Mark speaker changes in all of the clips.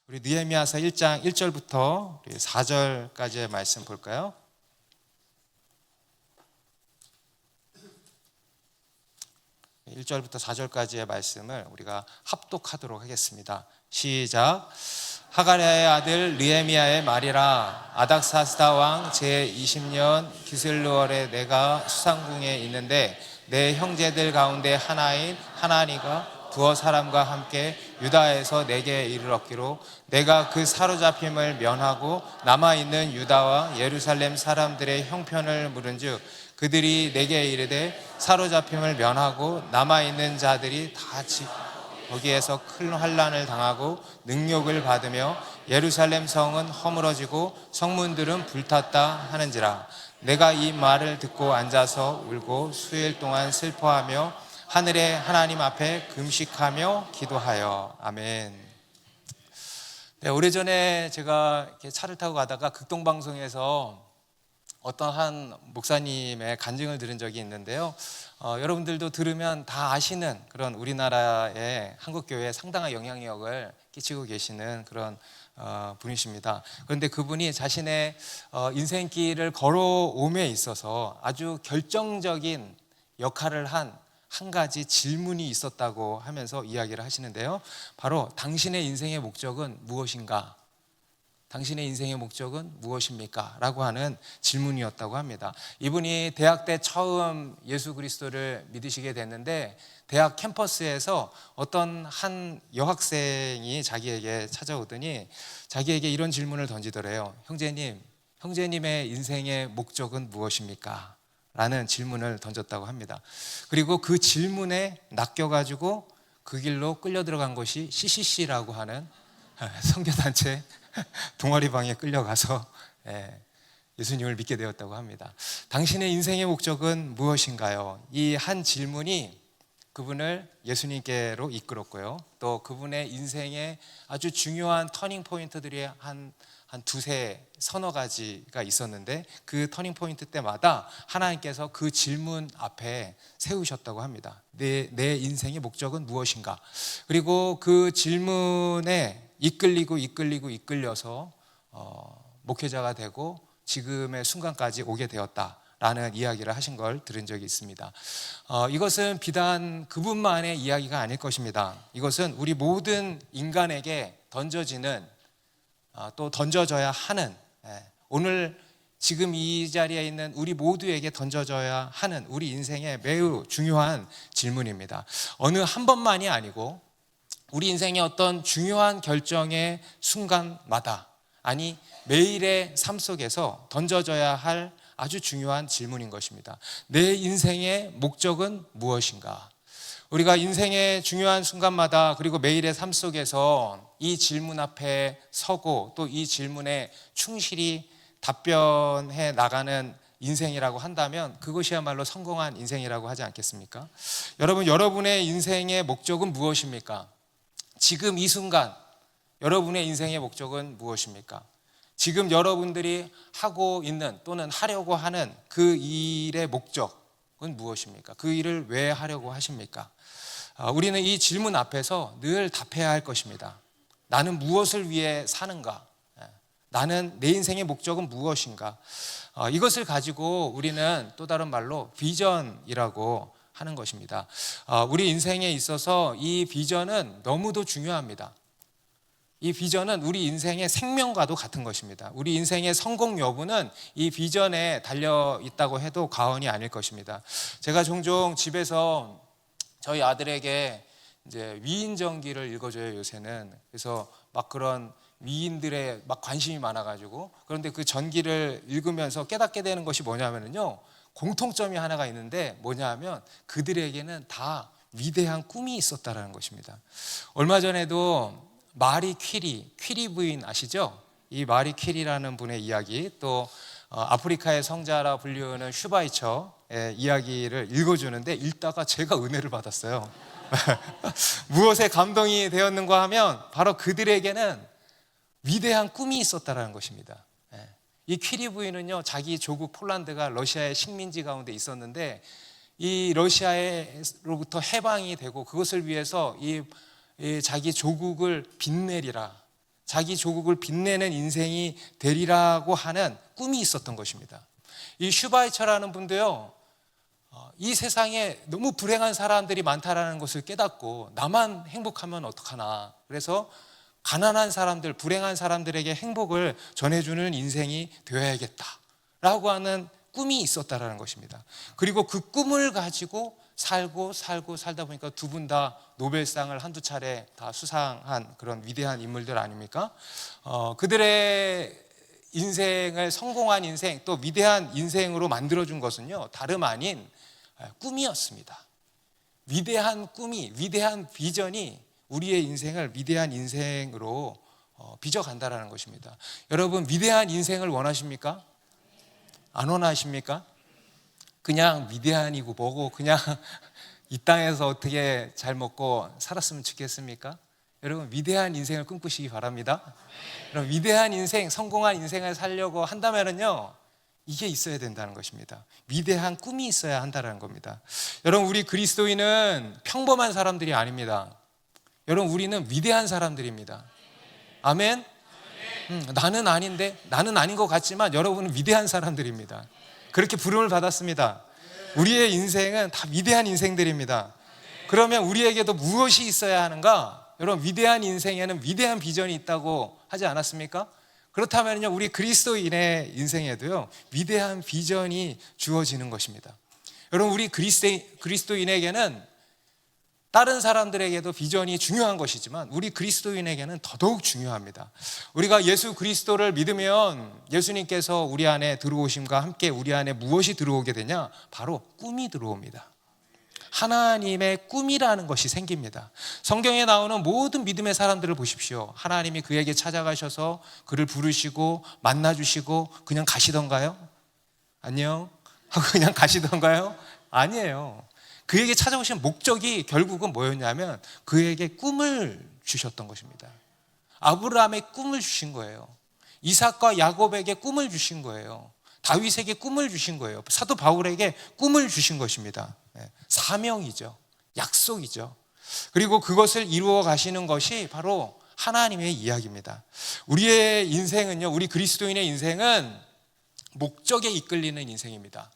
Speaker 1: 우리 느헤미야서 1장 1절부터 4절까지의 말씀 볼까요? 네, 1절부터 4절까지의 말씀을 우리가 합독하도록 하겠습니다. 시작. 하가랴의 아들 느헤미야의 말이라. 아닥사스다 왕 제20년 기슬루월에 내가 수상궁에 있는데 내 형제들 가운데 하나인 하나니가 두어 사람과 함께 유다에서 내게 이르렀기로 내가 그 사로잡힘을 면하고 남아있는 유다와 예루살렘 사람들의 형편을 물은즉 그들이 내게 이르되 사로잡힘을 면하고 남아있는 자들이 다 거기에서 큰 환난을 당하고 능욕을 받으며 예루살렘 성은 허물어지고 성문들은 불탔다 하는지라. 내가 이 말을 듣고 앉아서 울고 수일 동안 슬퍼하며 하늘의 하나님 앞에 금식하며 기도하여. 아멘. 네, 오래전에 제가 이렇게 차를 타고 가다가 극동방송에서 어떤 한 목사님의 간증을 들은 적이 있는데요. 여러분들도 들으면 다 아시는 그런 우리나라의 한국교회에 상당한 영향력을 끼치고 계시는 그런 분이십니다. 그런데 그분이 자신의 인생길을 걸어옴에 있어서 아주 결정적인 역할을 한 가지 질문이 있었다고 하면서 이야기를 하시는데요. 바로 당신의 인생의 목적은 무엇인가? 당신의 인생의 목적은 무엇입니까? 라고 하는 질문이었다고 합니다. 이분이 대학 때 처음 예수 그리스도를 믿으시게 됐는데 대학 캠퍼스에서 어떤 한 여학생이 자기에게 찾아오더니 자기에게 이런 질문을 던지더래요. 형제님의 인생의 목적은 무엇입니까? 라는 질문을 던졌다고 합니다. 그리고 그 질문에 낚여가지고 그 길로 끌려 들어간 것이 CCC라고 하는 선교단체 동아리방에 끌려가서 예수님을 믿게 되었다고 합니다. 당신의 인생의 목적은 무엇인가요? 이 한 질문이 그분을 예수님께로 이끌었고요. 또 그분의 인생의 아주 중요한 터닝 포인트들이 한 두세 서너 가지가 있었는데 그 터닝 포인트 때마다 하나님께서 그 질문 앞에 세우셨다고 합니다. 내 인생의 목적은 무엇인가? 그리고 그 질문에 이끌려서 목회자가 되고 지금의 순간까지 오게 되었다라는 이야기를 하신 걸 들은 적이 있습니다. 이것은 비단 그분만의 이야기가 아닐 것입니다. 이것은 우리 모든 인간에게 던져지는 또 던져져야 하는 오늘 지금 이 자리에 있는 우리 모두에게 던져져야 하는 우리 인생의 매우 중요한 질문입니다. 어느 한 번만이 아니고 우리 인생의 어떤 중요한 결정의 순간마다, 아니 매일의 삶 속에서 던져져야 할 아주 중요한 질문인 것입니다. 내 인생의 목적은 무엇인가? 우리가 인생의 중요한 순간마다 그리고 매일의 삶 속에서 이 질문 앞에 서고 또 이 질문에 충실히 답변해 나가는 인생이라고 한다면 그것이야말로 성공한 인생이라고 하지 않겠습니까? 여러분의 인생의 목적은 무엇입니까? 지금 이 순간 여러분의 인생의 목적은 무엇입니까? 지금 여러분들이 하고 있는 또는 하려고 하는 그 일의 목적은 무엇입니까? 그 일을 왜 하려고 하십니까? 우리는 이 질문 앞에서 늘 답해야 할 것입니다. 나는 무엇을 위해 사는가? 나는 내 인생의 목적은 무엇인가? 이것을 가지고 우리는 또 다른 말로 비전이라고 하는 것입니다. 우리 인생에 있어서 이 비전은 너무도 중요합니다. 이 비전은 우리 인생의 생명과도 같은 것입니다. 우리 인생의 성공 여부는 이 비전에 달려 있다고 해도 과언이 아닐 것입니다. 제가 종종 집에서 저희 아들에게 이제 위인전기를 읽어줘요, 요새는. 그래서 막 그런 위인들의 막 관심이 많아가지고, 그런데 그 전기를 읽으면서 깨닫게 되는 것이 뭐냐면요, 공통점이 하나가 있는데 뭐냐 하면 그들에게는 다 위대한 꿈이 있었다라는 것입니다. 얼마 전에도 마리 퀴리 부인 아시죠? 이 마리 퀴리라는 분의 이야기, 또 아프리카의 성자라 불리우는 슈바이처의 이야기를 읽어주는데 읽다가 제가 은혜를 받았어요. 무엇에 감동이 되었는가 하면 바로 그들에게는 위대한 꿈이 있었다라는 것입니다. 이 퀴리 부인은요, 자기 조국 폴란드가 러시아의 식민지 가운데 있었는데 이 러시아로부터 해방이 되고 그것을 위해서 이 자기 조국을 빛내리라, 자기 조국을 빛내는 인생이 되리라고 하는 꿈이 있었던 것입니다. 이 슈바이처라는 분도요, 이 세상에 너무 불행한 사람들이 많다라는 것을 깨닫고 나만 행복하면 어떡하나, 그래서 가난한 사람들, 불행한 사람들에게 행복을 전해주는 인생이 되어야겠다라고 하는 꿈이 있었다라는 것입니다. 그리고 그 꿈을 가지고 살다 보니까 두 분 다 노벨상을 한두 차례 다 수상한 그런 위대한 인물들 아닙니까? 그들의 인생을 성공한 인생, 또 위대한 인생으로 만들어준 것은요, 다름 아닌 꿈이었습니다. 위대한 꿈이, 위대한 비전이 우리의 인생을 위대한 인생으로 빚어간다라는 것입니다. 여러분, 위대한 인생을 원하십니까? 안 원하십니까? 그냥 위대한이고 뭐고 그냥 이 땅에서 어떻게 잘 먹고 살았으면 좋겠습니까? 여러분, 위대한 인생을 꿈꾸시기 바랍니다. 그럼 위대한 인생, 성공한 인생을 살려고 한다면요, 이게 있어야 된다는 것입니다. 위대한 꿈이 있어야 한다는 겁니다. 여러분, 우리 그리스도인은 평범한 사람들이 아닙니다. 여러분, 우리는 위대한 사람들입니다. 아멘? 나는 아닌데, 나는 아닌 것 같지만 여러분은 위대한 사람들입니다. 그렇게 부름을 받았습니다. 우리의 인생은 다 위대한 인생들입니다. 그러면 우리에게도 무엇이 있어야 하는가? 여러분, 위대한 인생에는 위대한 비전이 있다고 하지 않았습니까? 그렇다면요, 우리 그리스도인의 인생에도요, 위대한 비전이 주어지는 것입니다. 여러분, 우리 그리스도인에게는 다른 사람들에게도 비전이 중요한 것이지만 우리 그리스도인에게는 더더욱 중요합니다. 우리가 예수 그리스도를 믿으면 예수님께서 우리 안에 들어오심과 함께 우리 안에 무엇이 들어오게 되냐? 바로 꿈이 들어옵니다. 하나님의 꿈이라는 것이 생깁니다. 성경에 나오는 모든 믿음의 사람들을 보십시오. 하나님이 그에게 찾아가셔서 그를 부르시고 만나주시고 그냥 가시던가요? 안녕 하고 그냥 가시던가요? 아니에요. 그에게 찾아오신 목적이 결국은 뭐였냐면 그에게 꿈을 주셨던 것입니다. 아브라함의 꿈을 주신 거예요. 이삭과 야곱에게 꿈을 주신 거예요. 다윗에게 꿈을 주신 거예요. 사도 바울에게 꿈을 주신 것입니다. 사명이죠. 약속이죠. 그리고 그것을 이루어 가시는 것이 바로 하나님의 이야기입니다. 우리의 인생은요, 우리 그리스도인의 인생은 목적에 이끌리는 인생입니다.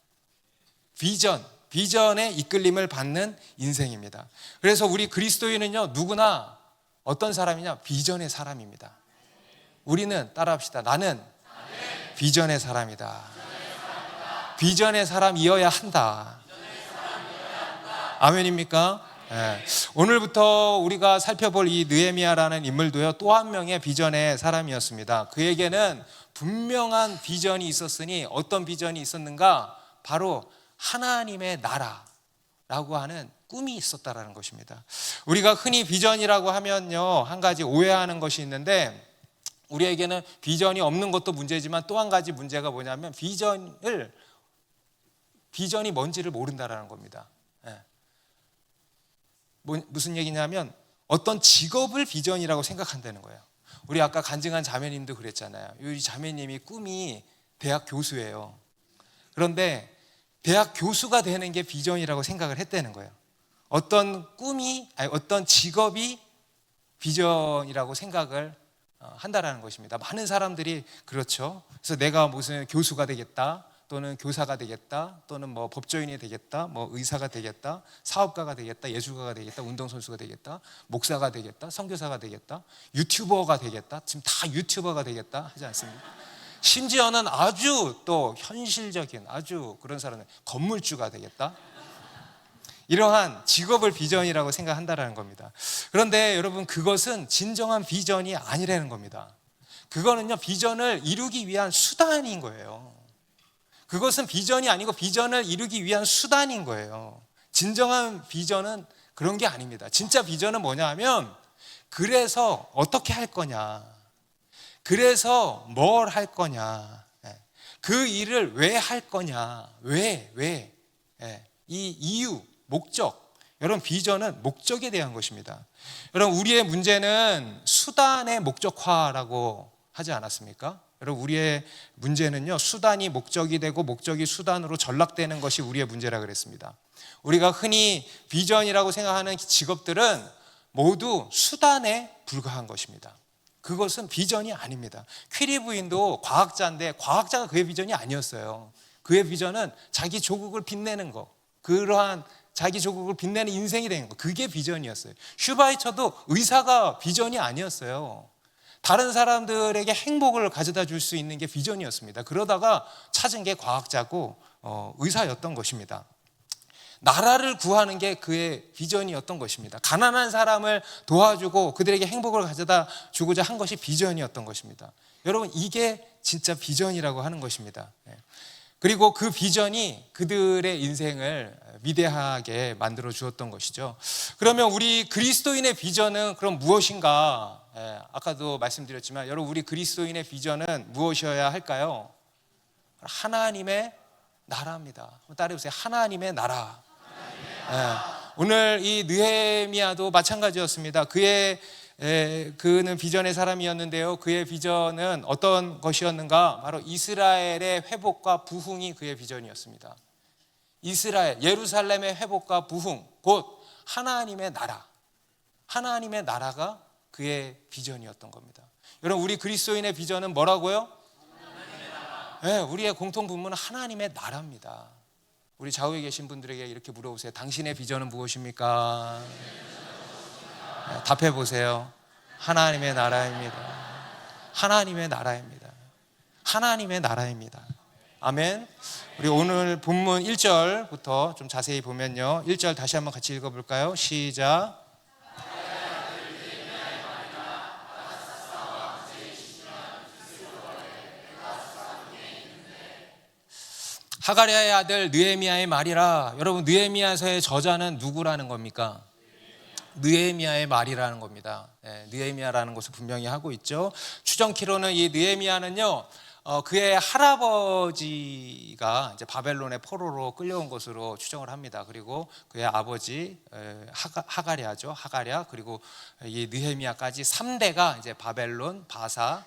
Speaker 1: 비전에 이끌림을 받는 인생입니다. 그래서 우리 그리스도인은요, 누구나 어떤 사람이냐? 비전의 사람입니다. 우리는 따라합시다. 나는 비전의 사람이다. 비전의 사람이어야 한다. 아멘입니까? 네. 오늘부터 우리가 살펴볼 이 느헤미야라는 인물도요, 또 한 명의 비전의 사람이었습니다. 그에게는 분명한 비전이 있었으니 어떤 비전이 있었는가? 바로 하나님의 나라라고 하는 꿈이 있었다라는 것입니다. 우리가 흔히 비전이라고 하면요, 한 가지 오해하는 것이 있는데, 우리에게는 비전이 없는 것도 문제지만 또 한 가지 문제가 뭐냐면 비전이 뭔지를 모른다라는 겁니다. 무슨 얘기냐면 어떤 직업을 비전이라고 생각한다는 거예요. 우리 아까 간증한 자매님도 그랬잖아요. 이 자매님이 꿈이 대학 교수예요. 그런데 대학 교수가 되는 게 비전이라고 생각을 했다는 거예요. 어떤 직업이 비전이라고 생각을 한다라는 것입니다. 많은 사람들이 그렇죠. 그래서 내가 무슨 교수가 되겠다, 또는 교사가 되겠다, 또는 뭐 법조인이 되겠다, 뭐 의사가 되겠다, 사업가가 되겠다, 예술가가 되겠다, 운동선수가 되겠다, 목사가 되겠다, 선교사가 되겠다, 유튜버가 되겠다. 지금 다 유튜버가 되겠다 하지 않습니까? 심지어는 아주 또 현실적인 아주 그런 사람은 건물주가 되겠다. 이러한 직업을 비전이라고 생각한다라는 겁니다. 그런데 여러분, 그것은 진정한 비전이 아니라는 겁니다. 그거는요, 비전을 이루기 위한 수단인 거예요. 그것은 비전이 아니고 비전을 이루기 위한 수단인 거예요. 진정한 비전은 그런 게 아닙니다. 진짜 비전은 뭐냐 하면, 그래서 어떻게 할 거냐, 그래서 뭘 할 거냐, 그 일을 왜 할 거냐, 왜 이 이유, 목적. 여러분, 비전은 목적에 대한 것입니다. 여러분, 우리의 문제는 수단의 목적화라고 하지 않았습니까? 여러분, 우리의 문제는요, 수단이 목적이 되고 목적이 수단으로 전락되는 것이 우리의 문제라 그랬습니다. 우리가 흔히 비전이라고 생각하는 직업들은 모두 수단에 불과한 것입니다. 그것은 비전이 아닙니다. 퀴리 부인도 과학자인데 과학자가 그의 비전이 아니었어요. 그의 비전은 자기 조국을 빛내는 거, 그러한 자기 조국을 빛내는 인생이 되는 거, 그게 비전이었어요. 슈바이처도 의사가 비전이 아니었어요. 다른 사람들에게 행복을 가져다 줄 수 있는 게 비전이었습니다. 그러다가 찾은 게 과학자고 의사였던 것입니다. 나라를 구하는 게 그의 비전이었던 것입니다. 가난한 사람을 도와주고 그들에게 행복을 가져다 주고자 한 것이 비전이었던 것입니다. 여러분, 이게 진짜 비전이라고 하는 것입니다. 그리고 그 비전이 그들의 인생을 위대하게 만들어 주었던 것이죠. 그러면 우리 그리스도인의 비전은 그럼 무엇인가? 아까도 말씀드렸지만 여러분, 우리 그리스도인의 비전은 무엇이어야 할까요? 하나님의 나라입니다. 따라해보세요. 하나님의 나라. 오늘 이 느헤미야도 마찬가지였습니다. 그는 비전의 사람이었는데요, 그의 비전은 어떤 것이었는가? 바로 이스라엘의 회복과 부흥이 그의 비전이었습니다. 이스라엘, 예루살렘의 회복과 부흥, 곧 하나님의 나라, 하나님의 나라가 그의 비전이었던 겁니다. 여러분, 우리 그리스도인의 비전은 뭐라고요? 우리의 공통 분모는 하나님의 나라입니다. 우리 좌우에 계신 분들에게 이렇게 물어보세요. 당신의 비전은 무엇입니까? 답해 보세요. 하나님의 나라입니다. 하나님의 나라입니다. 하나님의 나라입니다. 아멘. 우리 오늘 본문 1절부터 좀 자세히 보면요, 1절 다시 한번 같이 읽어볼까요? 시작. 하가랴의 아들 느헤미야의 말이라. 여러분, 느헤미야서의 저자는 누구라는 겁니까? 느헤미야의 말이라는 겁니다. 느헤미야라는 것을 분명히 하고 있죠. 추정키로는 이 느헤미야는요, 그의 할아버지가 이제 바벨론의 포로로 끌려온 것으로 추정을 합니다. 그리고 그의 아버지 하가랴죠. 하가랴, 그리고 이 느헤미야까지 3대가 이제 바벨론 바사의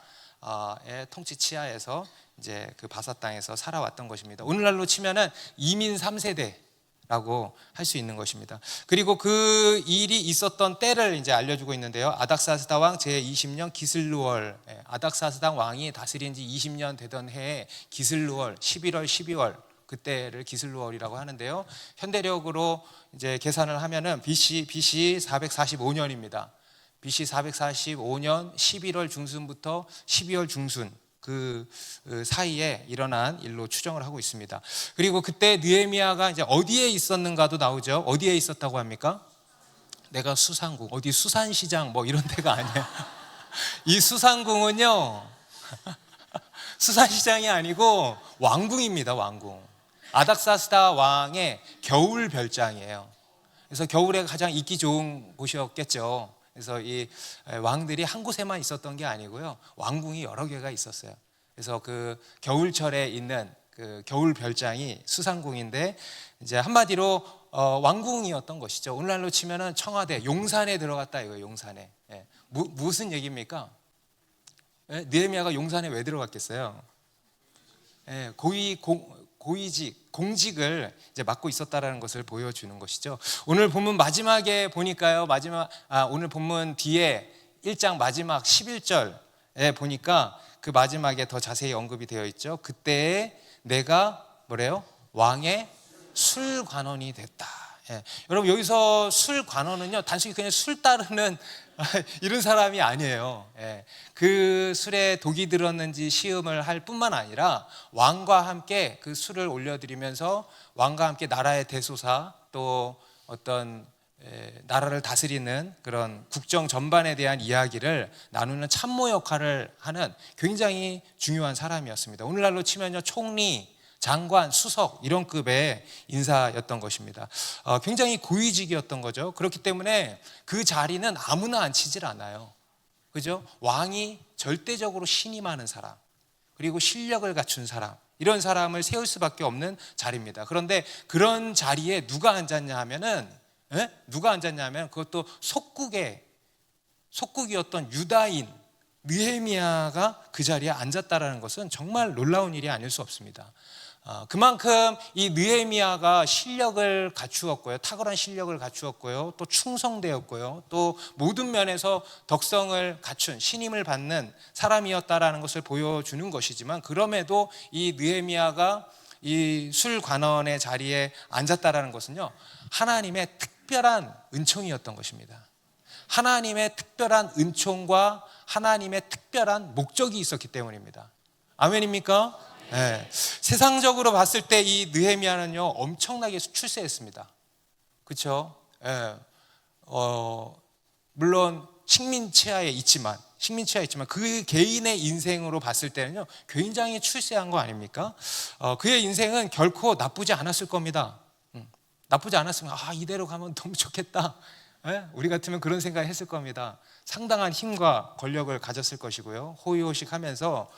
Speaker 1: 통치 치하에서 이제 그 바사 땅에서 살아왔던 것입니다. 오늘날로 치면은 이민 3세대라고 할 수 있는 것입니다. 그리고 그 일이 있었던 때를 이제 알려주고 있는데요. 아닥사스다 왕 제20년 기슬루월, 아닥사스다 왕이 다스린 지 20년 되던 해에 기슬루월 11월 12월, 그때를 기슬루월이라고 하는데요. 현대력으로 이제 계산을 하면은 BC 445년입니다. BC 445년 11월 중순부터 12월 중순, 그 사이에 일어난 일로 추정을 하고 있습니다. 그리고 그때 느헤미야가 이제 어디에 있었는가도 나오죠. 어디에 있었다고 합니까? 내가 수산궁, 어디 수산시장 뭐 이런 데가 아니야. 이 수산궁은요, 수산시장이 아니고 왕궁입니다. 왕궁. 아닥사스다 왕의 겨울 별장이에요. 그래서 겨울에 가장 있기 좋은 곳이었겠죠. 그래서 이 왕들이 한 곳에만 있었던 게 아니고요, 왕궁이 여러 개가 있었어요. 그래서 그 겨울철에 있는 그 겨울 별장이 수산궁인데, 이제 한마디로 왕궁이었던 것이죠. 오늘날로 치면은 청와대, 용산에 들어갔다 이거예요. 용산에. 무슨 얘기입니까? 느헤미야가 용산에 왜 들어갔겠어요? 공직을 이제 맡고 있었다라는 것을 보여주는 것이죠. 오늘 본문 마지막에 보니까요, 오늘 본문 뒤에 1장 마지막 11절에 보니까 그 마지막에 더 자세히 언급이 되어 있죠. 그때 내가 뭐래요? 왕의 술관원이 됐다. 여러분, 여기서 술관원은요, 단순히 그냥 술 따르는 이런 사람이 아니에요. 그 술에 독이 들었는지 시음을 할 뿐만 아니라 왕과 함께 그 술을 올려드리면서 왕과 함께 나라의 대소사, 또 어떤 나라를 다스리는 그런 국정 전반에 대한 이야기를 나누는 참모 역할을 하는 굉장히 중요한 사람이었습니다. 오늘날로 치면요, 총리, 장관, 수석 이런 급의 인사였던 것입니다. 굉장히 고위직이었던 거죠. 그렇기 때문에 그 자리는 아무나 앉히질 않아요. 그죠? 왕이 절대적으로 신임하는 사람, 그리고 실력을 갖춘 사람, 이런 사람을 세울 수밖에 없는 자리입니다. 그런데 그런 자리에 누가 앉았냐 하면은, 누가 앉았냐 하면 그것도 속국이었던 유다인, 느헤미야가 그 자리에 앉았다라는 것은 정말 놀라운 일이 아닐 수 없습니다. 그만큼 이 느헤미야가 실력을 갖추었고요, 탁월한 실력을 갖추었고요, 또 충성되었고요, 또 모든 면에서 덕성을 갖춘 신임을 받는 사람이었다라는 것을 보여주는 것이지만, 그럼에도 이 느헤미야가 이 술관원의 자리에 앉았다라는 것은요, 하나님의 특별한 은총이었던 것입니다. 하나님의 특별한 은총과 하나님의 특별한 목적이 있었기 때문입니다. 아멘입니까? 네. 세상적으로 봤을 때 이 느헤미야는요, 엄청나게 출세했습니다. 그렇죠? 네. 물론 식민지하에 있지만 그 개인의 인생으로 봤을 때는요, 굉장히 출세한 거 아닙니까? 그의 인생은 결코 나쁘지 않았을 겁니다. 나쁘지 않았으면 이대로 가면 너무 좋겠다. 우리 같으면 그런 생각을 했을 겁니다. 상당한 힘과 권력을 가졌을 것이고요, 호의호식하면서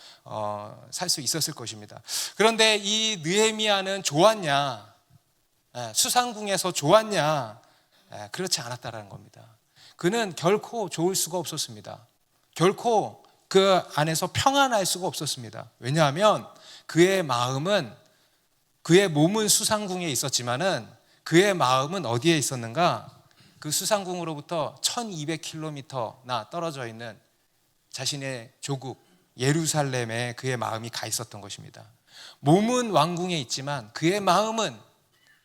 Speaker 1: 살 수 있었을 것입니다. 그런데 이 느헤미야는 좋았냐, 수상궁에서 좋았냐? 그렇지 않았다라는 겁니다. 그는 결코 좋을 수가 없었습니다. 결코 그 안에서 평안할 수가 없었습니다. 왜냐하면 그의 몸은 수상궁에 있었지만은 그의 마음은 어디에 있었는가? 그 수상궁으로부터 1200km나 떨어져 있는 자신의 조국 예루살렘에 그의 마음이 가 있었던 것입니다. 몸은 왕궁에 있지만 그의 마음은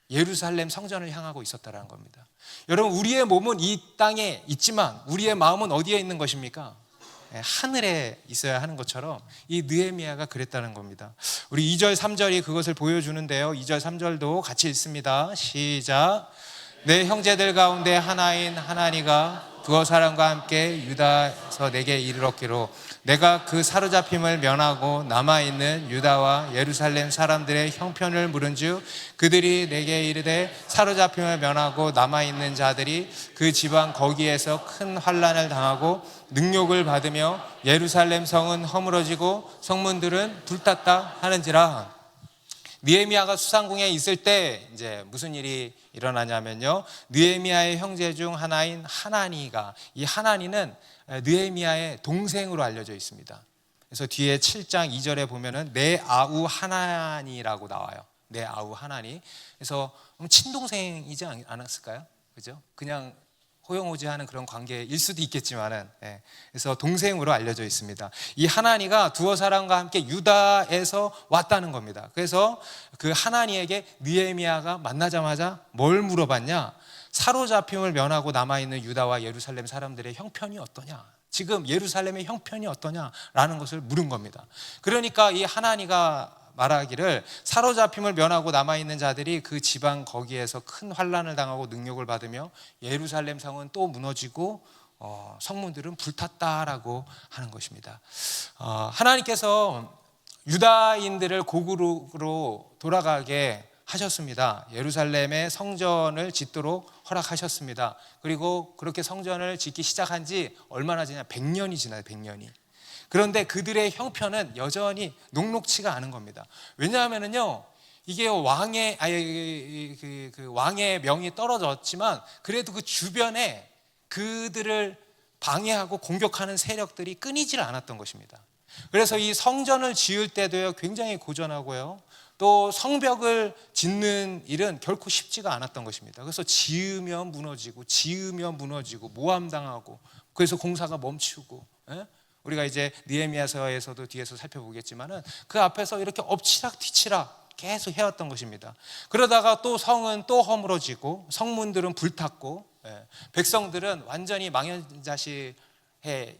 Speaker 1: 예루살렘 성전을 향하고 있었다는 겁니다. 여러분, 우리의 몸은 이 땅에 있지만 우리의 마음은 어디에 있는 것입니까? 하늘에 있어야 하는 것처럼 이 느헤미야가 그랬다는 겁니다. 우리 2절 3절이 그것을 보여주는데요, 2절 3절도 같이 읽습니다. 시작. 내 형제들 가운데 하나인 하나니가 두어 사람과 함께 유다에서 내게 이르렀기로 내가 그 사로잡힘을 면하고 남아있는 유다와 예루살렘 사람들의 형편을 물은즉 그들이 내게 이르되 사로잡힘을 면하고 남아있는 자들이 그 지방 거기에서 큰 환난을 당하고 능욕을 받으며 예루살렘 성은 허물어지고 성문들은 불탔다 하는지라. 느헤미야가 수상궁에 있을 때 이제 무슨 일이 일어나냐면요, 느헤미야의 형제 중 하나인 하나니가, 이 하나니는 느헤미야의 동생으로 알려져 있습니다. 그래서 뒤에 7장 2절에 보면은 내 아우 하나니라고 나와요. 내 아우 하나니. 그래서 친동생이지 않았을까요? 그죠? 그냥 호용호지하는 그런 관계일 수도 있겠지만은, 그래서 동생으로 알려져 있습니다. 이 하나니가 두어 사람과 함께 유다에서 왔다는 겁니다. 그래서 그 하나니에게 느헤미야가 만나자마자 뭘 물어봤냐? 사로잡힘을 면하고 남아있는 유다와 예루살렘 사람들의 형편이 어떠냐? 지금 예루살렘의 형편이 어떠냐라는 것을 물은 겁니다. 그러니까 이 하나니가 말하기를 사로잡힘을 면하고 남아있는 자들이 그 지방 거기에서 큰 환난을 당하고 능욕을 받으며 예루살렘 성은 또 무너지고 성문들은 불탔다라고 하는 것입니다. 하나님께서 유다인들을 고국으로 돌아가게 하셨습니다. 예루살렘의 성전을 짓도록 허락하셨습니다. 그리고 그렇게 성전을 짓기 시작한 지 얼마나 지나? 100년이 지나요. 100년이. 그런데 그들의 형편은 여전히 녹록치가 않은 겁니다. 왜냐하면요, 이게 왕의 명이 떨어졌지만 그래도 그 주변에 그들을 방해하고 공격하는 세력들이 끊이질 않았던 것입니다. 그래서 이 성전을 지을 때도요, 굉장히 고전하고요, 또 성벽을 짓는 일은 결코 쉽지가 않았던 것입니다. 그래서 지으면 무너지고 모함당하고, 그래서 공사가 멈추고, 우리가 이제 느헤미야서에서도 뒤에서 살펴보겠지만은 그 앞에서 이렇게 엎치락 뒤치락 계속 해왔던 것입니다. 그러다가 또 성은 또 허물어지고 성문들은 불탔고, 백성들은 완전히 망연자실해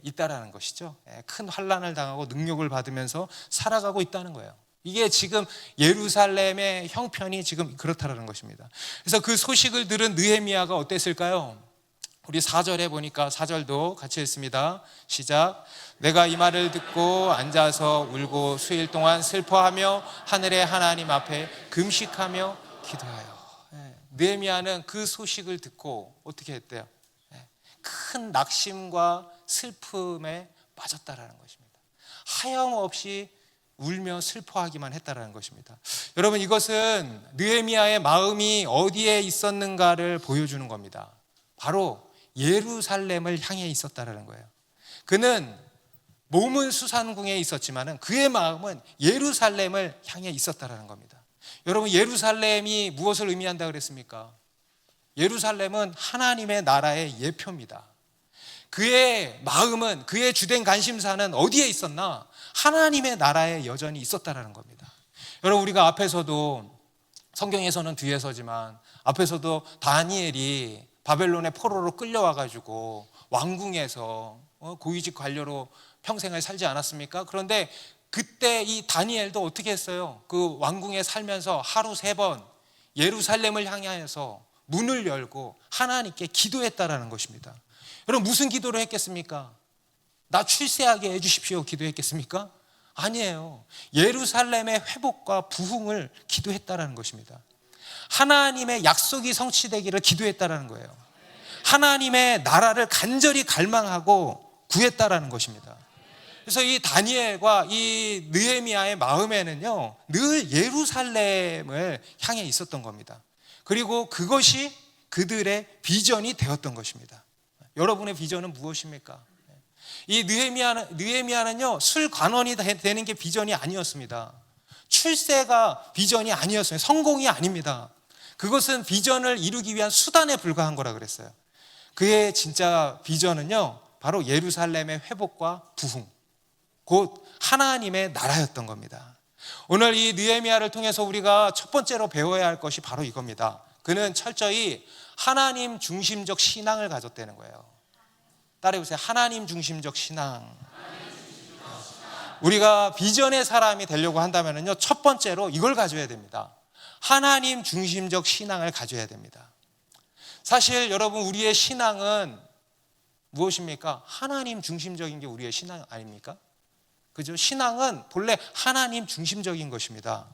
Speaker 1: 있다라는 것이죠. 큰 환난을 당하고 능욕을 받으면서 살아가고 있다는 거예요. 이게 지금 예루살렘의 형편이 지금 그렇다라는 것입니다. 그래서 그 소식을 들은 느헤미야가 어땠을까요? 우리 4절에 보니까 4절도 같이 읽습니다. 시작. 내가 이 말을 듣고 앉아서 울고 수일 동안 슬퍼하며 하늘의 하나님 앞에 금식하며 기도하여. 느헤미야는 그 소식을 듣고 어떻게 했대요? 큰 낙심과 슬픔에 빠졌다라는 것입니다. 하염없이 울며 슬퍼하기만 했다라는 것입니다. 여러분, 이것은 느헤미야의 마음이 어디에 있었는가를 보여주는 겁니다. 바로 예루살렘을 향해 있었다라는 거예요. 그는 몸은 수산궁에 있었지만은 그의 마음은 예루살렘을 향해 있었다라는 겁니다. 여러분, 예루살렘이 무엇을 의미한다 그랬습니까? 예루살렘은 하나님의 나라의 예표입니다. 그의 마음은, 그의 주된 관심사는 어디에 있었나? 하나님의 나라에 여전히 있었다라는 겁니다. 여러분, 우리가 앞에서도, 성경에서는 뒤에서지만 앞에서도 다니엘이 바벨론의 포로로 끌려와가지고 왕궁에서 고위직 관료로 평생을 살지 않았습니까? 그런데 그때 이 다니엘도 어떻게 했어요? 그 왕궁에 살면서 하루 3번 예루살렘을 향하여서 문을 열고 하나님께 기도했다라는 것입니다. 여러분, 무슨 기도를 했겠습니까? 나 출세하게 해주십시오 기도했겠습니까? 아니에요. 예루살렘의 회복과 부흥을 기도했다라는 것입니다. 하나님의 약속이 성취되기를 기도했다라는 거예요. 하나님의 나라를 간절히 갈망하고 구했다라는 것입니다. 그래서 이 다니엘과 이 느헤미야의 마음에는요, 늘 예루살렘을 향해 있었던 겁니다. 그리고 그것이 그들의 비전이 되었던 것입니다. 여러분의 비전은 무엇입니까? 이 느헤미야는요, 술 관원이 되는 게 비전이 아니었습니다. 출세가 비전이 아니었어요. 성공이 아닙니다. 그것은 비전을 이루기 위한 수단에 불과한 거라 그랬어요. 그의 진짜 비전은요, 바로 예루살렘의 회복과 부흥, 곧 하나님의 나라였던 겁니다. 오늘 이 느헤미야를 통해서 우리가 첫 번째로 배워야 할 것이 바로 이겁니다. 그는 철저히 하나님 중심적 신앙을 가졌다는 거예요. 따라해보세요. 하나님 중심적 신앙. 우리가 비전의 사람이 되려고 한다면요, 첫 번째로 이걸 가져야 됩니다. 하나님 중심적 신앙을 가져야 됩니다. 사실 여러분, 우리의 신앙은 무엇입니까? 하나님 중심적인 게 우리의 신앙 아닙니까? 그죠? 신앙은 본래 하나님 중심적인 것입니다.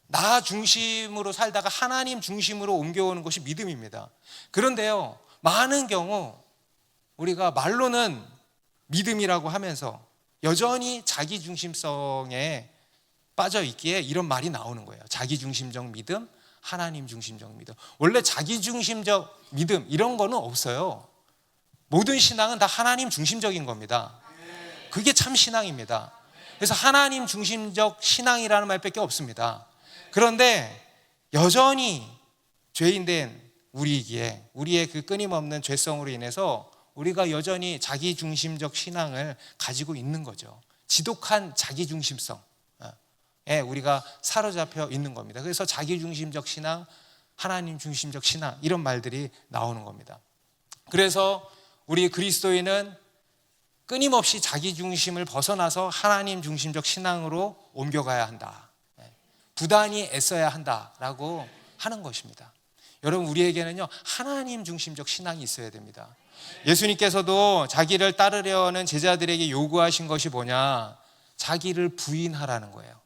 Speaker 1: 나 중심으로 살다가 하나님 중심으로 옮겨오는 것이 믿음입니다. 그런데요, 많은 경우 우리가 말로는 믿음이라고 하면서 여전히 자기 중심성에 빠져 있기에 이런 말이 나오는 거예요. 자기 중심적 믿음, 하나님 중심적 믿음. 원래 자기 중심적 믿음 이런 거는 없어요. 모든 신앙은 다 하나님 중심적인 겁니다. 그게 참 신앙입니다. 그래서 하나님 중심적 신앙이라는 말밖에 없습니다. 그런데 여전히 죄인된 우리이기에, 우리의 그 끊임없는 죄성으로 인해서 우리가 여전히 자기 중심적 신앙을 가지고 있는 거죠. 지독한 자기 중심성에 우리가 사로잡혀 있는 겁니다. 그래서 자기 중심적 신앙, 하나님 중심적 신앙, 이런 말들이 나오는 겁니다. 그래서 우리 그리스도인은 끊임없이 자기 중심을 벗어나서 하나님 중심적 신앙으로 옮겨가야 한다. 부단히 애써야 한다라고 하는 것입니다. 여러분, 우리에게는요, 하나님 중심적 신앙이 있어야 됩니다. 예수님께서도 자기를 따르려는 제자들에게 요구하신 것이 뭐냐? 자기를 부인하라는 거예요.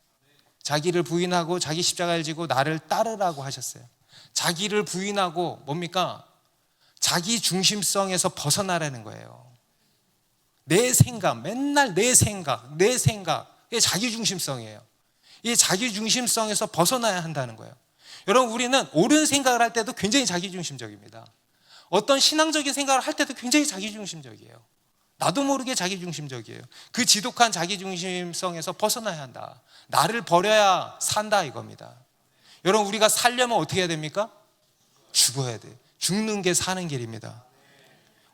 Speaker 1: 자기를 부인하고 자기 십자가를 지고 나를 따르라고 하셨어요. 자기를 부인하고 뭡니까? 자기 중심성에서 벗어나라는 거예요. 내 생각, 맨날 내 생각, 이게 자기 중심성이에요. 이 자기 중심성에서 벗어나야 한다는 거예요. 여러분, 우리는 옳은 생각을 할 때도 굉장히 자기 중심적입니다. 어떤 신앙적인 생각을 할 때도 굉장히 자기 중심적이에요. 나도 모르게 자기 중심적이에요. 그 지독한 자기 중심성에서 벗어나야 한다. 나를 버려야 산다 이겁니다. 여러분, 우리가 살려면 어떻게 해야 됩니까? 죽어야 돼. 죽는 게 사는 길입니다.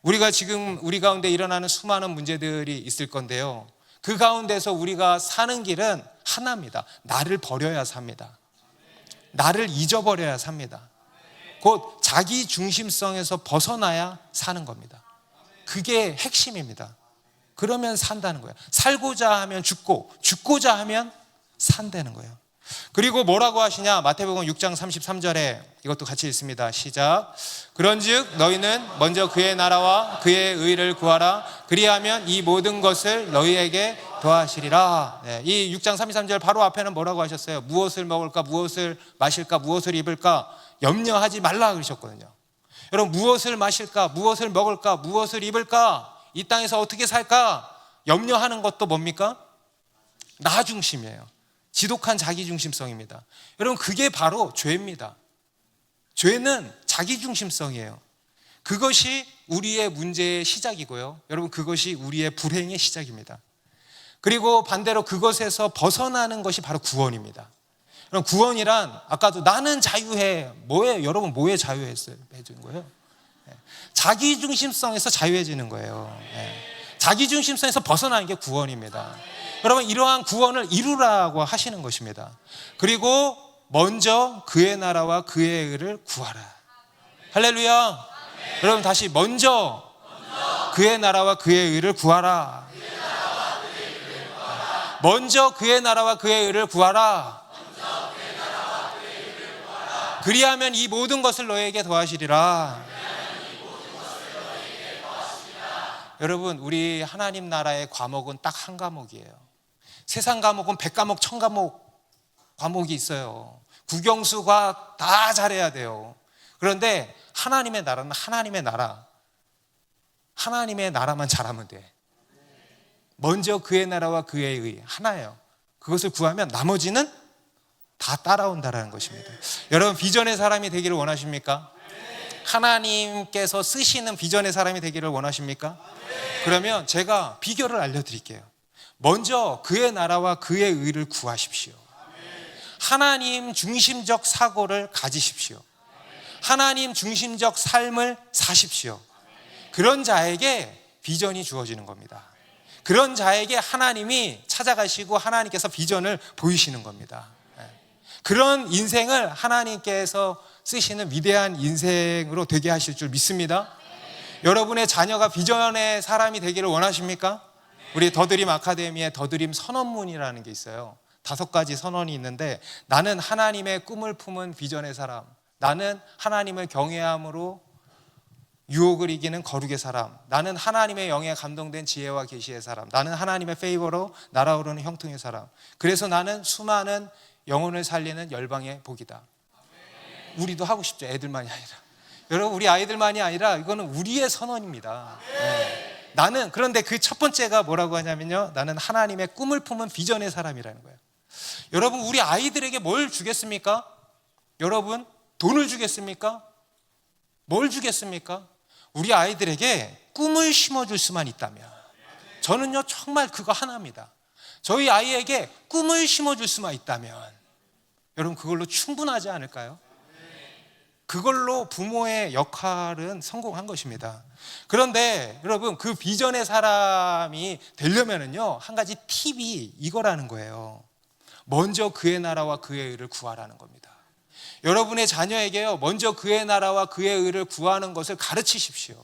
Speaker 1: 우리가 지금 우리 가운데 일어나는 수많은 문제들이 있을 건데요, 그 가운데서 우리가 사는 길은 하나입니다. 나를 버려야 삽니다. 나를 잊어버려야 삽니다. 곧 자기 중심성에서 벗어나야 사는 겁니다. 그게 핵심입니다. 그러면 산다는 거예요. 살고자 하면 죽고, 죽고자 하면 산다는 거예요. 그리고 뭐라고 하시냐? 마태복음 6장 33절에 이것도 같이 읽습니다. 시작. 그런즉 너희는 먼저 그의 나라와 그의 의를 구하라. 그리하면 이 모든 것을 너희에게 더하시리라. 네, 이 6장 33절 바로 앞에는 뭐라고 하셨어요? 무엇을 먹을까, 무엇을 마실까, 무엇을 입을까 염려하지 말라 그러셨거든요. 여러분, 무엇을 마실까, 무엇을 먹을까, 무엇을 입을까, 이 땅에서 어떻게 살까 염려하는 것도 뭡니까? 나 중심이에요. 지독한 자기 중심성입니다. 여러분, 그게 바로 죄입니다. 죄는 자기 중심성이에요. 그것이 우리의 문제의 시작이고요. 여러분, 그것이 우리의 불행의 시작입니다. 그리고 반대로 그것에서 벗어나는 것이 바로 구원입니다. 그럼 구원이란 아까도 나는 자유해. 뭐예요? 여러분, 뭐에 자유해진 거예요? 자기중심성에서 자유해지는 거예요. 자기중심성에서 벗어나는 게 구원입니다. 여러분, 이러한 구원을 이루라고 하시는 것입니다. 그리고 먼저 그의 나라와 그의 의를 구하라. 할렐루야. 여러분, 다시 먼저 그의 나라와 그의 의를 구하라. 먼저 그의 나라와 그의 의를 구하라. 그리하면 이 모든 것을 너에게 더하시리라. 여러분, 우리 하나님 나라의 과목은 딱 한 과목이에요. 세상 과목은 100과목, 1000과목 과목이 있어요. 국영수가 다 잘해야 돼요. 그런데 하나님의 나라는 하나님의 나라. 하나님의 나라만 잘하면 돼. 먼저 그의 나라와 그의 의 하나예요. 그것을 구하면 나머지는 다 따라온다라는 것입니다. 여러분, 비전의 사람이 되기를 원하십니까? 하나님께서 쓰시는 비전의 사람이 되기를 원하십니까? 그러면 제가 비결을 알려드릴게요. 먼저 그의 나라와 그의 의를 구하십시오. 하나님 중심적 사고를 가지십시오. 하나님 중심적 삶을 사십시오. 그런 자에게 비전이 주어지는 겁니다. 그런 자에게 하나님이 찾아가시고 하나님께서 비전을 보이시는 겁니다. 그런 인생을 하나님께서 쓰시는 위대한 인생으로 되게 하실 줄 믿습니다. 여러분의 자녀가 비전의 사람이 되기를 원하십니까? 우리 더드림 아카데미의 더드림 선언문이라는 게 있어요. 5가지 선언이 있는데, 나는 하나님의 꿈을 품은 비전의 사람, 나는 하나님을 경외함으로 유혹을 이기는 거룩의 사람, 나는 하나님의 영에 감동된 지혜와 계시의 사람, 나는 하나님의 페이버로 날아오르는 형통의 사람, 그래서 나는 수많은 영혼을 살리는 열방의 복이다. 우리도 하고 싶죠. 애들만이 아니라. 여러분, 우리 아이들만이 아니라 이거는 우리의 선언입니다. 나는, 그런데 그 첫 번째가 뭐라고 하냐면요, 나는 하나님의 꿈을 품은 비전의 사람이라는 거예요. 여러분, 우리 아이들에게 뭘 주겠습니까? 여러분, 돈을 주겠습니까? 뭘 주겠습니까? 우리 아이들에게 꿈을 심어줄 수만 있다면, 저는요 정말 그거 하나입니다. 저희 아이에게 꿈을 심어줄 수만 있다면 여러분, 그걸로 충분하지 않을까요? 그걸로 부모의 역할은 성공한 것입니다. 그런데 여러분, 그 비전의 사람이 되려면은요, 한 가지 팁이 이거라는 거예요. 먼저 그의 나라와 그의 의를 구하라는 겁니다. 여러분의 자녀에게요, 먼저 그의 나라와 그의 의를 구하는 것을 가르치십시오.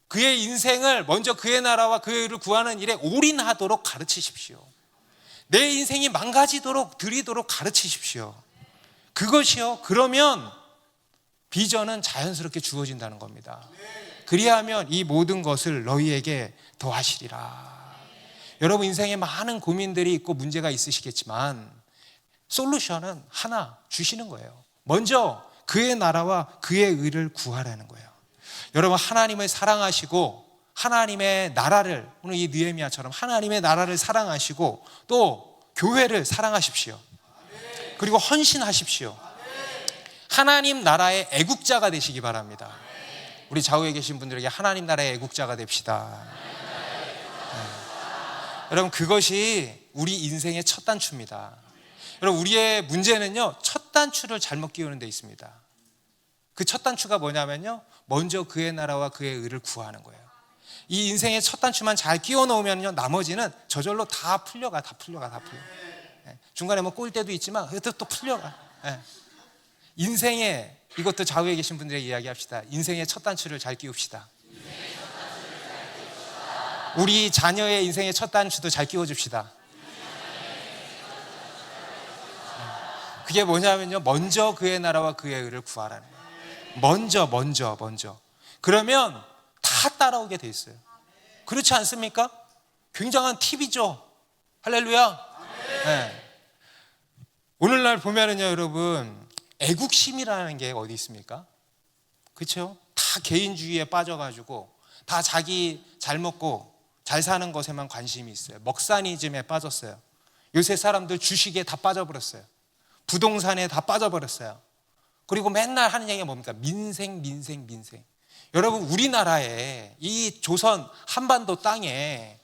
Speaker 1: 그의 인생을 먼저 그의 나라와 그의 의를 구하는 일에 올인하도록 가르치십시오. 내 인생이 망가지도록 드리도록 가르치십시오. 그것이요, 그러면 비전은 자연스럽게 주어진다는 겁니다. 그리하면 이 모든 것을 너희에게 더하시리라. 여러분, 인생에 많은 고민들이 있고 문제가 있으시겠지만 솔루션은 하나 주시는 거예요. 먼저 그의 나라와 그의 의를 구하라는 거예요. 여러분, 하나님을 사랑하시고 하나님의 나라를, 오늘 이 느헤미야처럼 하나님의 나라를 사랑하시고 또 교회를 사랑하십시오. 그리고 헌신하십시오. 하나님 나라의 애국자가 되시기 바랍니다. 우리 좌우에 계신 분들에게 하나님 나라의 애국자가 됩시다. 여러분, 그것이 우리 인생의 첫 단추입니다. 여러분, 우리의 문제는요, 첫 단추를 잘못 끼우는 데 있습니다. 그 첫 단추가 뭐냐면요, 먼저 그의 나라와 그의 의를 구하는 거예요. 이 인생의 첫 단추만 잘 끼워 놓으면요, 나머지는 저절로 다 풀려가. 중간에 뭐 꼬일 때도 있지만 그것도 또 풀려가. 인생의, 이것도 좌우에 계신 분들에게 이야기합시다. 인생의 첫 단추를 잘 끼웁시다. 우리 자녀의 인생의 첫 단추도 잘 끼워줍시다. 그게 뭐냐면요, 먼저 그의 나라와 그의 의를 구하라는 거예요. 먼저. 그러면 다 따라오게 돼 있어요. 그렇지 않습니까? 굉장한 팁이죠. 할렐루야. 네. 오늘날 보면은요, 여러분, 애국심이라는 게 어디 있습니까? 그렇죠? 다 개인주의에 빠져가지고 다 자기 잘 먹고 잘 사는 것에만 관심이 있어요. 먹사니즘에 빠졌어요. 요새 사람들 주식에 다 빠져버렸어요. 부동산에 다 빠져버렸어요. 그리고 맨날 하는 얘기가 뭡니까? 민생, 민생, 민생. 여러분, 우리나라에 이 조선 한반도 땅에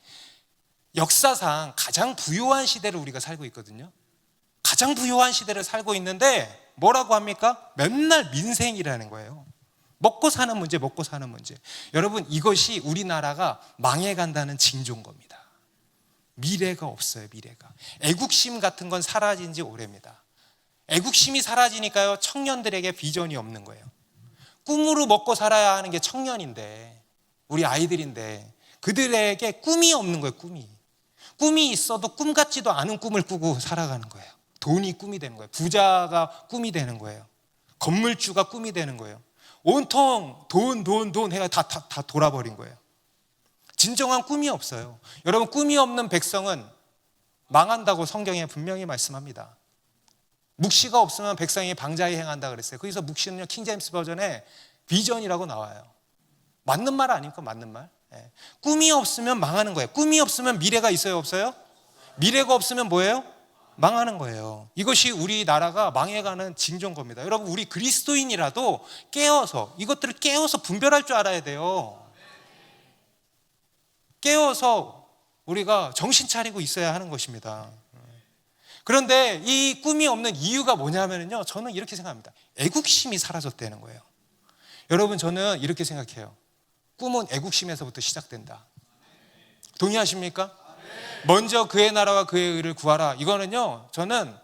Speaker 1: 역사상 가장 부유한 시대를 우리가 살고 있거든요. 가장 부유한 시대를 살고 있는데 뭐라고 합니까? 맨날 민생이라는 거예요. 먹고 사는 문제, 먹고 사는 문제. 여러분, 이것이 우리나라가 망해간다는 징조인 겁니다. 미래가 없어요, 미래가. 애국심 같은 건 사라진 지 오래입니다. 애국심이 사라지니까요, 청년들에게 비전이 없는 거예요. 꿈으로 먹고 살아야 하는 게 청년인데, 우리 아이들인데, 그들에게 꿈이 없는 거예요, 꿈이. 꿈이 있어도 꿈 같지도 않은 꿈을 꾸고 살아가는 거예요. 돈이 꿈이 되는 거예요. 부자가 꿈이 되는 거예요. 건물주가 꿈이 되는 거예요. 온통 돈 해가 다 돌아버린 거예요. 진정한 꿈이 없어요. 여러분, 꿈이 없는 백성은 망한다고 성경에 분명히 말씀합니다. 묵시가 없으면 백성이 방자히 행한다 그랬어요. 거기서 묵시는요, 킹제임스 버전에 비전이라고 나와요. 맞는 말 아닙니까? 맞는 말. 네. 꿈이 없으면 망하는 거예요. 꿈이 없으면 미래가 있어요, 없어요? 미래가 없으면 뭐예요? 망하는 거예요. 이것이 우리나라가 망해가는 징조인 겁니다. 여러분, 우리 그리스도인이라도 깨어서, 이것들을 깨어서 분별할 줄 알아야 돼요. 깨어서 우리가 정신 차리고 있어야 하는 것입니다. 그런데 이 꿈이 없는 이유가 뭐냐면요, 저는 이렇게 생각합니다. 애국심이 사라졌다는 거예요. 여러분, 저는 이렇게 생각해요. 꿈은 애국심에서부터 시작된다. 동의하십니까? 먼저 그의 나라와 그의 의를 구하라. 이거는요, 저는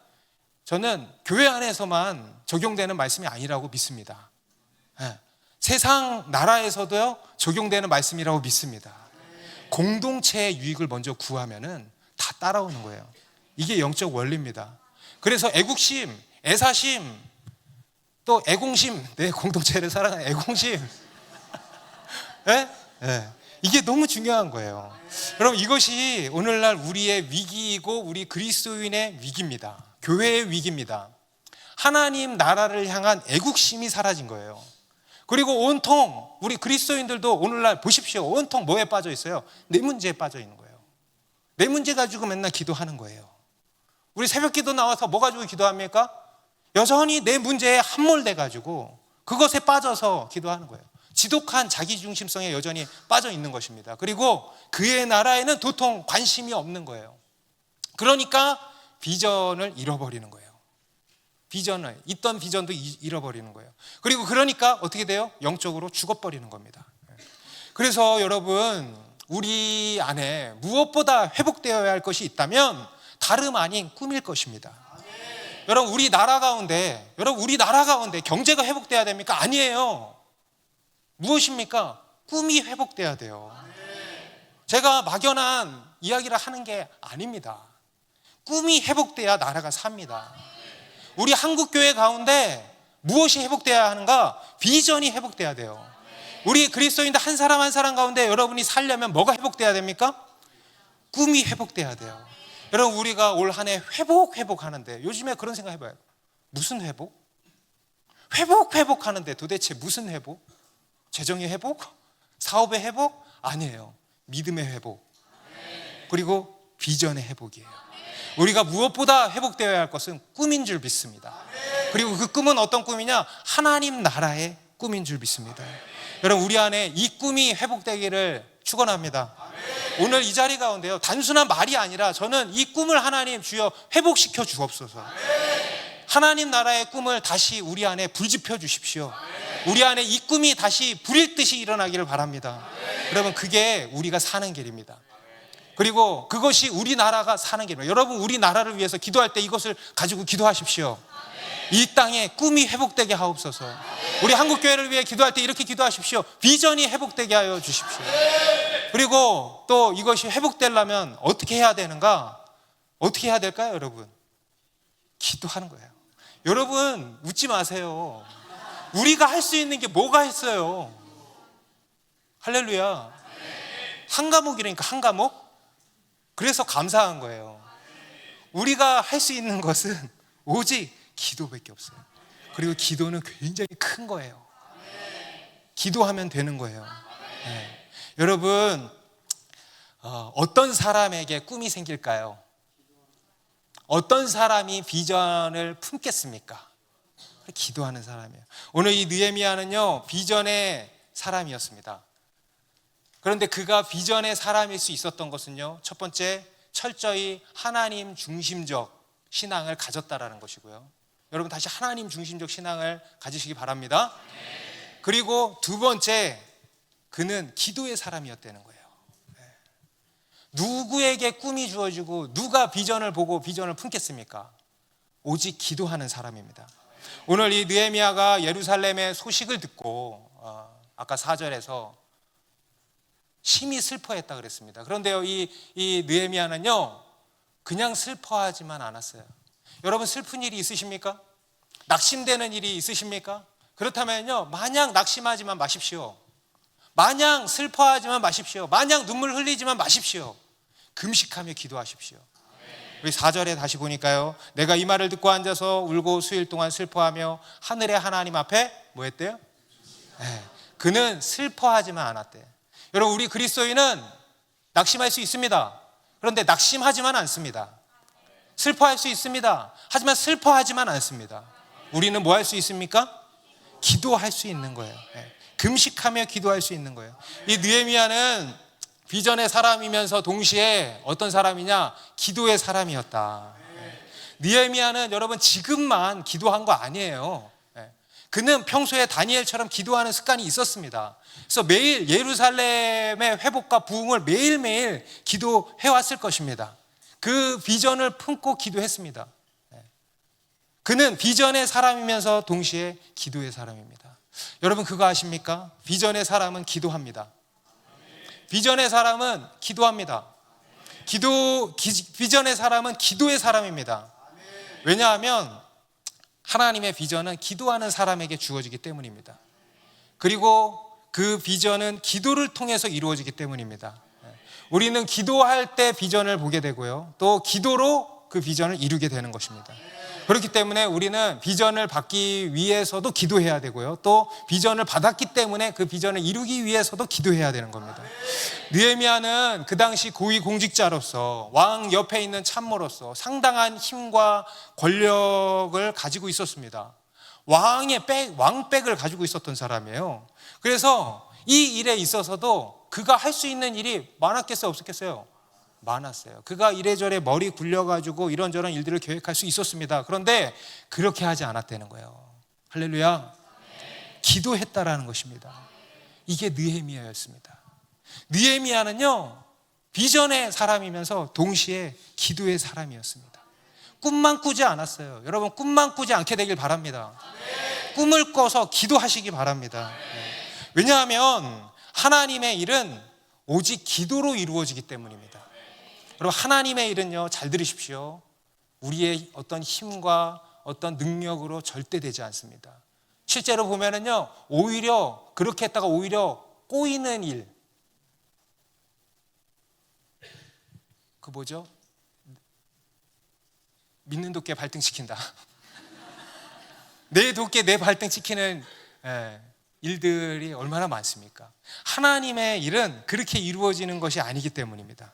Speaker 1: 교회 안에서만 적용되는 말씀이 아니라고 믿습니다. 네. 세상 나라에서도요, 적용되는 말씀이라고 믿습니다. 공동체의 유익을 먼저 구하면은 다 따라오는 거예요. 이게 영적 원리입니다. 그래서 애국심, 애사심, 또 애공심, 내 공동체를 사랑하는 애공심, 네? 네. 이게 너무 중요한 거예요. 여러분, 이것이 오늘날 우리의 위기이고 우리 그리스도인의 위기입니다. 교회의 위기입니다. 하나님 나라를 향한 애국심이 사라진 거예요. 그리고 온통 우리 그리스도인들도 오늘날 보십시오. 온통 뭐에 빠져 있어요? 내 문제에 빠져 있는 거예요. 내 문제 가지고 맨날 기도하는 거예요. 우리 새벽 기도 나와서 뭐 가지고 기도합니까? 여전히 내 문제에 함몰돼 가지고 그것에 빠져서 기도하는 거예요. 지독한 자기중심성에 여전히 빠져 있는 것입니다. 그리고 그의 나라에는 도통 관심이 없는 거예요. 그러니까 비전을 잃어버리는 거예요. 있던 비전도 잃어버리는 거예요. 그리고 그러니까 어떻게 돼요? 영적으로 죽어버리는 겁니다. 그래서 여러분, 우리 안에 무엇보다 회복되어야 할 것이 있다면 다름 아닌 꿈일 것입니다. 여러분, 우리 나라 가운데 경제가 회복돼야 됩니까? 아니에요. 무엇입니까? 꿈이 회복돼야 돼요. 제가 막연한 이야기를 하는 게 아닙니다. 꿈이 회복돼야 나라가 삽니다. 우리 한국교회 가운데 무엇이 회복돼야 하는가? 비전이 회복돼야 돼요. 우리 그리스도인들 한 사람 한 사람 가운데 여러분이 살려면 뭐가 회복돼야 됩니까? 꿈이 회복돼야 돼요. 여러분, 우리가 올 한 해 회복하는데 요즘에 그런 생각 해봐요. 무슨 회복? 회복하는데 도대체 무슨 회복? 재정의 회복? 사업의 회복? 아니에요. 믿음의 회복. 그리고 비전의 회복이에요. 우리가 무엇보다 회복되어야 할 것은 꿈인 줄 믿습니다. 그리고 그 꿈은 어떤 꿈이냐? 하나님 나라의 꿈인 줄 믿습니다. 여러분, 우리 안에 이 꿈이 회복되기를 축원합니다. 오늘 이 자리 가운데요, 단순한 말이 아니라 저는 이 꿈을 하나님 주여 회복시켜 주옵소서. 하나님 나라의 꿈을 다시 우리 안에 불지펴 주십시오. 우리 안에 이 꿈이 다시 불일 듯이 일어나기를 바랍니다. 여러분, 그게 우리가 사는 길입니다. 그리고 그것이 우리나라가 사는 길입니다. 여러분, 우리나라를 위해서 기도할 때 이것을 가지고 기도하십시오. 이 땅에 꿈이 회복되게 하옵소서. 우리 한국교회를 위해 기도할 때 이렇게 기도하십시오. 비전이 회복되게 하여 주십시오. 그리고 또 이것이 회복되려면 어떻게 해야 되는가? 어떻게 해야 될까요, 여러분? 기도하는 거예요. 여러분, 웃지 마세요. 우리가 할 수 있는 게 뭐가 있어요? 할렐루야. 한 과목이라니까, 한 과목? 그래서 감사한 거예요. 우리가 할 수 있는 것은 오직 기도밖에 없어요. 그리고 기도는 굉장히 큰 거예요. 기도하면 되는 거예요. 네. 여러분, 어떤 사람에게 꿈이 생길까요? 어떤 사람이 비전을 품겠습니까? 기도하는 사람이에요. 오늘 이 느헤미야는요, 비전의 사람이었습니다. 그런데 그가 비전의 사람일 수 있었던 것은요, 첫 번째, 철저히 하나님 중심적 신앙을 가졌다라는 것이고요. 여러분 다시 하나님 중심적 신앙을 가지시기 바랍니다. 그리고 두 번째, 그는 기도의 사람이었다는 거예요. 누구에게 꿈이 주어지고 누가 비전을 보고 비전을 품겠습니까? 오직 기도하는 사람입니다. 오늘 이 느헤미야가 예루살렘의 소식을 듣고 아까 4절에서 심히 슬퍼했다 그랬습니다. 그런데요, 이 느헤미야는요, 그냥 슬퍼하지만 않았어요. 여러분 슬픈 일이 있으십니까? 낙심되는 일이 있으십니까? 그렇다면요, 마냥 낙심하지만 마십시오. 마냥 슬퍼하지만 마십시오. 마냥 눈물 흘리지만 마십시오. 금식하며 기도하십시오. 우리 4절에 다시 보니까요, 내가 이 말을 듣고 앉아서 울고 수일 동안 슬퍼하며 하늘의 하나님 앞에 뭐 했대요? 그는 슬퍼하지만 않았대요. 여러분 우리 그리스도인은 낙심할 수 있습니다. 그런데 낙심하지만 않습니다. 슬퍼할 수 있습니다. 하지만 슬퍼하지만 않습니다. 우리는 뭐 할 수 있습니까? 기도할 수 있는 거예요. 금식하며 기도할 수 있는 거예요. 이 느헤미야는 비전의 사람이면서 동시에 어떤 사람이냐? 기도의 사람이었다. 느헤미야는 여러분 지금만 기도한 거 아니에요. 그는 평소에 다니엘처럼 기도하는 습관이 있었습니다. 그래서 매일 예루살렘의 회복과 부흥을 매일매일 기도해왔을 것입니다. 그 비전을 품고 기도했습니다. 그는 비전의 사람이면서 동시에 기도의 사람입니다. 여러분 그거 아십니까? 비전의 사람은 기도합니다. 비전의 사람은 기도합니다. 비전의 사람은 기도의 사람입니다. 왜냐하면 하나님의 비전은 기도하는 사람에게 주어지기 때문입니다. 그리고 그 비전은 기도를 통해서 이루어지기 때문입니다. 우리는 기도할 때 비전을 보게 되고요, 또 기도로 그 비전을 이루게 되는 것입니다. 그렇기 때문에 우리는 비전을 받기 위해서도 기도해야 되고요, 또 비전을 받았기 때문에 그 비전을 이루기 위해서도 기도해야 되는 겁니다. 느헤미야는 그 당시 고위 공직자로서 왕 옆에 있는 참모로서 상당한 힘과 권력을 가지고 있었습니다. 왕백을 가지고 있었던 사람이에요. 그래서 이 일에 있어서도 그가 할 수 있는 일이 많았겠어요, 없었겠어요? 많았어요. 그가 이래저래 머리 굴려가지고 이런저런 일들을 계획할 수 있었습니다. 그런데 그렇게 하지 않았다는 거예요. 할렐루야. 기도했다라는 것입니다. 이게 느헤미야였습니다. 느헤미야는요, 비전의 사람이면서 동시에 기도의 사람이었습니다. 꿈만 꾸지 않았어요. 여러분 꿈만 꾸지 않게 되길 바랍니다. 꿈을 꿔서 기도하시기 바랍니다. 왜냐하면 하나님의 일은 오직 기도로 이루어지기 때문입니다. 여러분 하나님의 일은요, 잘 들으십시오, 우리의 어떤 힘과 어떤 능력으로 절대 되지 않습니다. 실제로 보면은요, 오히려 그렇게 했다가 오히려 꼬이는 일, 그 뭐죠? 믿는 도끼에 발등시킨다. 내 도끼에 내 발등시키는 일들이 얼마나 많습니까? 하나님의 일은 그렇게 이루어지는 것이 아니기 때문입니다.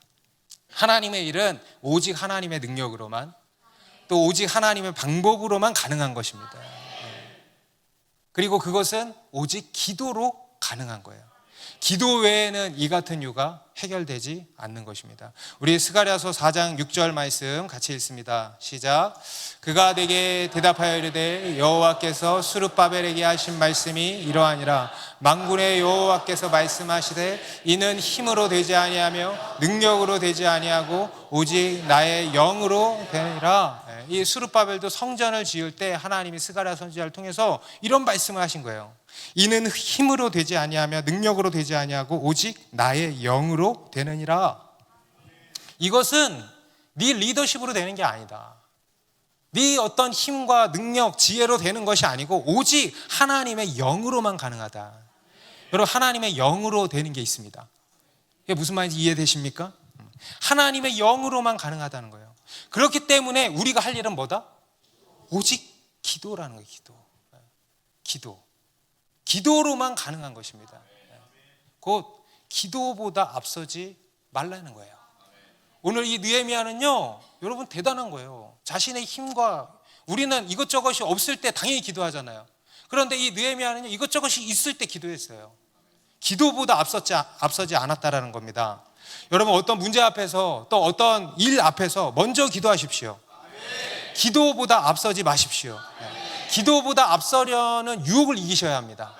Speaker 1: 하나님의 일은 오직 하나님의 능력으로만, 또 오직 하나님의 방법으로만 가능한 것입니다. 그리고 그것은 오직 기도로 가능한 거예요. 기도 외에는 이 같은 이유가 해결되지 않는 것입니다. 우리 스가랴서 4장 6절 말씀 같이 읽습니다. 시작. 그가 내게 대답하여 이르되 여호와께서 스룹바벨에게 하신 말씀이 이러하니라. 만군의 여호와께서 말씀하시되 이는 힘으로 되지 아니하며 능력으로 되지 아니하고 오직 나의 영으로 되니라. 이 스룹바벨도 성전을 지을 때 하나님이 스가랴 선지자를 통해서 이런 말씀을 하신 거예요. 이는 힘으로 되지 아니하며 능력으로 되지 아니하고 오직 나의 영으로 되느니라. 이것은 네 리더십으로 되는 게 아니다. 네 어떤 힘과 능력, 지혜로 되는 것이 아니고 오직 하나님의 영으로만 가능하다. 여러분 하나님의 영으로 되는 게 있습니다. 이게 무슨 말인지 이해되십니까? 하나님의 영으로만 가능하다는 거예요. 그렇기 때문에 우리가 할 일은 뭐다? 오직 기도라는 거예요. 기도로만 가능한 것입니다. 곧 기도보다 앞서지 말라는 거예요. 오늘 이 느헤미야는요, 여러분 대단한 거예요. 자신의 힘과 우리는 이것저것이 없을 때 당연히 기도하잖아요. 그런데 이 느헤미야는 이것저것이 있을 때 기도했어요. 기도보다 앞서지 않았다라는 겁니다. 여러분, 어떤 문제 앞에서 또 어떤 일 앞에서 먼저 기도하십시오. 기도보다 앞서지 마십시오. 기도보다 앞서려는 유혹을 이기셔야 합니다.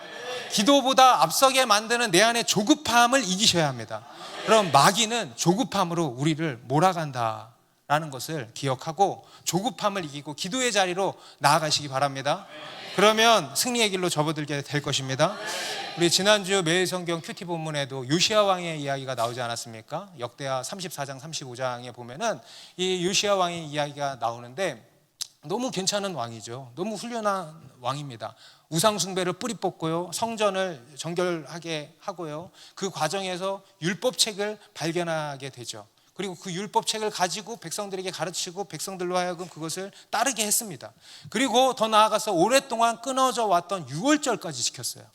Speaker 1: 기도보다 앞서게 만드는 내 안의 조급함을 이기셔야 합니다. 그럼 마귀는 조급함으로 우리를 몰아간다라는 것을 기억하고 조급함을 이기고 기도의 자리로 나아가시기 바랍니다. 그러면 승리의 길로 접어들게 될 것입니다. 우리 지난주 매일 성경 큐티 본문에도 요시야 왕의 이야기가 나오지 않았습니까? 역대하 34장 35장에 보면은 이 요시야 왕의 이야기가 나오는데 너무 괜찮은 왕이죠. 너무 훌륭한 왕입니다. 우상 숭배를 뿌리 뽑고요, 성전을 정결하게 하고요, 그 과정에서 율법책을 발견하게 되죠. 그리고 그 율법책을 가지고 백성들에게 가르치고 백성들로 하여금 그것을 따르게 했습니다. 그리고 더 나아가서 오랫동안 끊어져 왔던 유월절까지 지켰어요.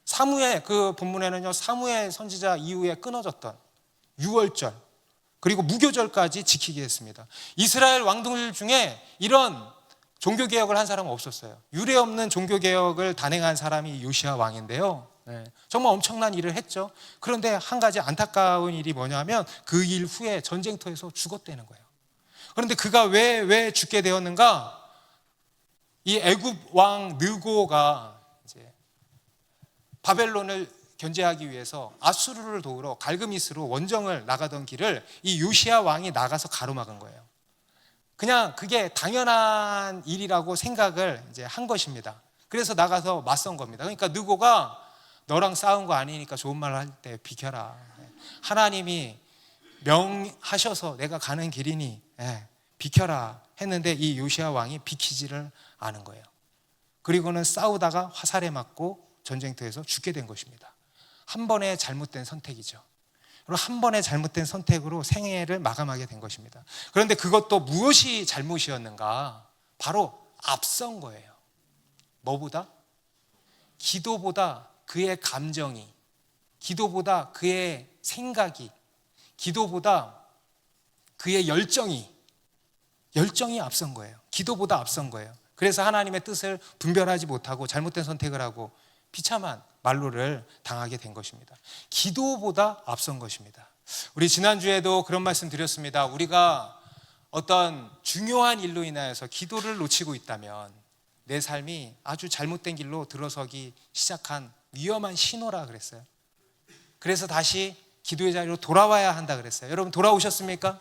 Speaker 1: 사무엘, 그 본문에는요, 사무엘 선지자 이후에 끊어졌던 유월절, 그리고 무교절까지 지키게 했습니다. 이스라엘 왕들 중에 이런 종교개혁을 한 사람은 없었어요. 유례 없는 종교개혁을 단행한 사람이 요시야 왕인데요, 정말 엄청난 일을 했죠. 그런데 한 가지 안타까운 일이 뭐냐면 그 일 후에 전쟁터에서 죽었다는 거예요. 그런데 그가 왜 죽게 되었는가? 이 애굽 왕 느고가 이제 바벨론을 견제하기 위해서 아수르를 도우러 갈그미스로 원정을 나가던 길을 이 요시야 왕이 나가서 가로막은 거예요. 그냥 그게 당연한 일이라고 생각을 이제 한 것입니다. 그래서 나가서 맞선 겁니다. 그러니까 느고가 너랑 싸운 거 아니니까 좋은 말 할 때 비켜라. 하나님이 명하셔서 내가 가는 길이니 비켜라 했는데 이 요시야 왕이 비키지를 않은 거예요. 그리고는 싸우다가 화살에 맞고 전쟁터에서 죽게 된 것입니다. 한 번의 잘못된 선택이죠. 그리고 한 번의 잘못된 선택으로 생애를 마감하게 된 것입니다. 그런데 그것도 무엇이 잘못이었는가? 바로 앞선 거예요. 뭐보다? 기도보다 그의 감정이, 기도보다 그의 생각이, 기도보다 그의 열정이 앞선 거예요. 기도보다 앞선 거예요. 그래서 하나님의 뜻을 분별하지 못하고 잘못된 선택을 하고 비참한 말로를 당하게 된 것입니다. 기도보다 앞선 것입니다. 우리 지난주에도 그런 말씀 드렸습니다. 우리가 어떤 중요한 일로 인하여서 기도를 놓치고 있다면 내 삶이 아주 잘못된 길로 들어서기 시작한 위험한 신호라 그랬어요. 그래서 다시 기도의 자리로 돌아와야 한다 그랬어요. 여러분 돌아오셨습니까?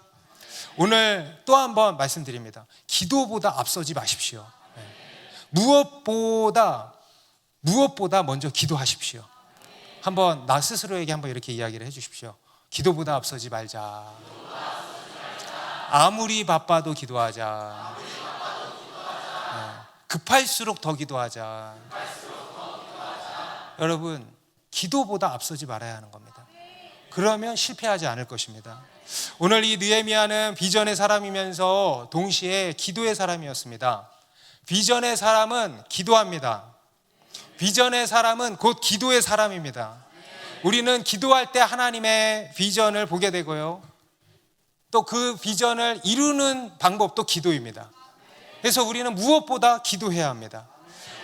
Speaker 1: 오늘 또 한 번 말씀드립니다. 기도보다 앞서지 마십시오. 무엇보다 먼저 기도하십시오. 한번 나 스스로에게 한번 이렇게 이야기를 해주십시오. 기도보다 앞서지 말자. 아무리 바빠도 기도하자. 급할수록 더 기도하자. 여러분, 기도보다 앞서지 말아야 하는 겁니다. 그러면 실패하지 않을 것입니다. 오늘 이 느헤미야는 비전의 사람이면서 동시에 기도의 사람이었습니다. 비전의 사람은 기도합니다. 비전의 사람은 곧 기도의 사람입니다. 우리는 기도할 때 하나님의 비전을 보게 되고요, 또 그 비전을 이루는 방법도 기도입니다. 그래서 우리는 무엇보다 기도해야 합니다.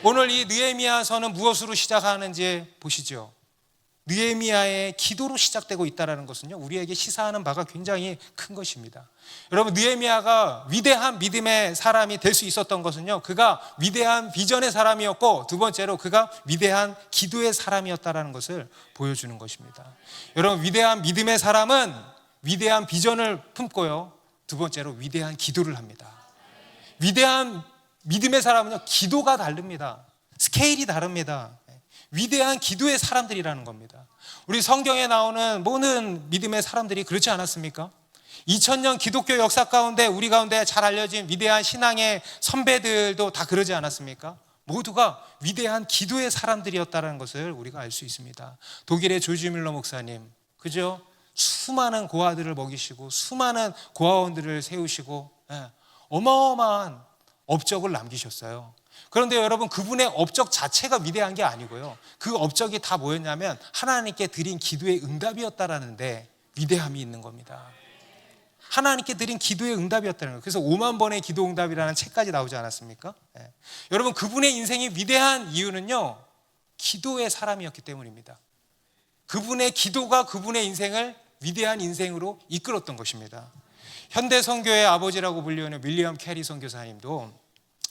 Speaker 1: 오늘 이 느헤미야서는 무엇으로 시작하는지 보시죠. 느헤미야의 기도로 시작되고 있다는 것은요, 우리에게 시사하는 바가 굉장히 큰 것입니다. 여러분, 느헤미야가 위대한 믿음의 사람이 될 수 있었던 것은요, 그가 위대한 비전의 사람이었고, 두 번째로 그가 위대한 기도의 사람이었다는 것을 보여주는 것입니다. 여러분, 위대한 믿음의 사람은 위대한 비전을 품고요, 두 번째로 위대한 기도를 합니다. 위대한 믿음의 사람은요, 기도가 다릅니다. 스케일이 다릅니다. 위대한 기도의 사람들이라는 겁니다. 우리 성경에 나오는 모든 믿음의 사람들이 그렇지 않았습니까? 2000년 기독교 역사 가운데 우리 가운데 잘 알려진 위대한 신앙의 선배들도 다 그러지 않았습니까? 모두가 위대한 기도의 사람들이었다는 것을 우리가 알 수 있습니다. 독일의 조지 뮬러 목사님, 그죠? 수많은 고아들을 먹이시고 수많은 고아원들을 세우시고 어마어마한 업적을 남기셨어요. 그런데 여러분, 그분의 업적 자체가 위대한 게 아니고요, 그 업적이 다 뭐였냐면 하나님께 드린 기도의 응답이었다라는데 위대함이 있는 겁니다. 하나님께 드린 기도의 응답이었다는 거예요. 그래서 5만 번의 기도 응답이라는 책까지 나오지 않았습니까? 예. 여러분, 그분의 인생이 위대한 이유는요, 기도의 사람이었기 때문입니다. 그분의 기도가 그분의 인생을 위대한 인생으로 이끌었던 것입니다. 현대 선교의 아버지라고 불리는 윌리엄 캐리 선교사님도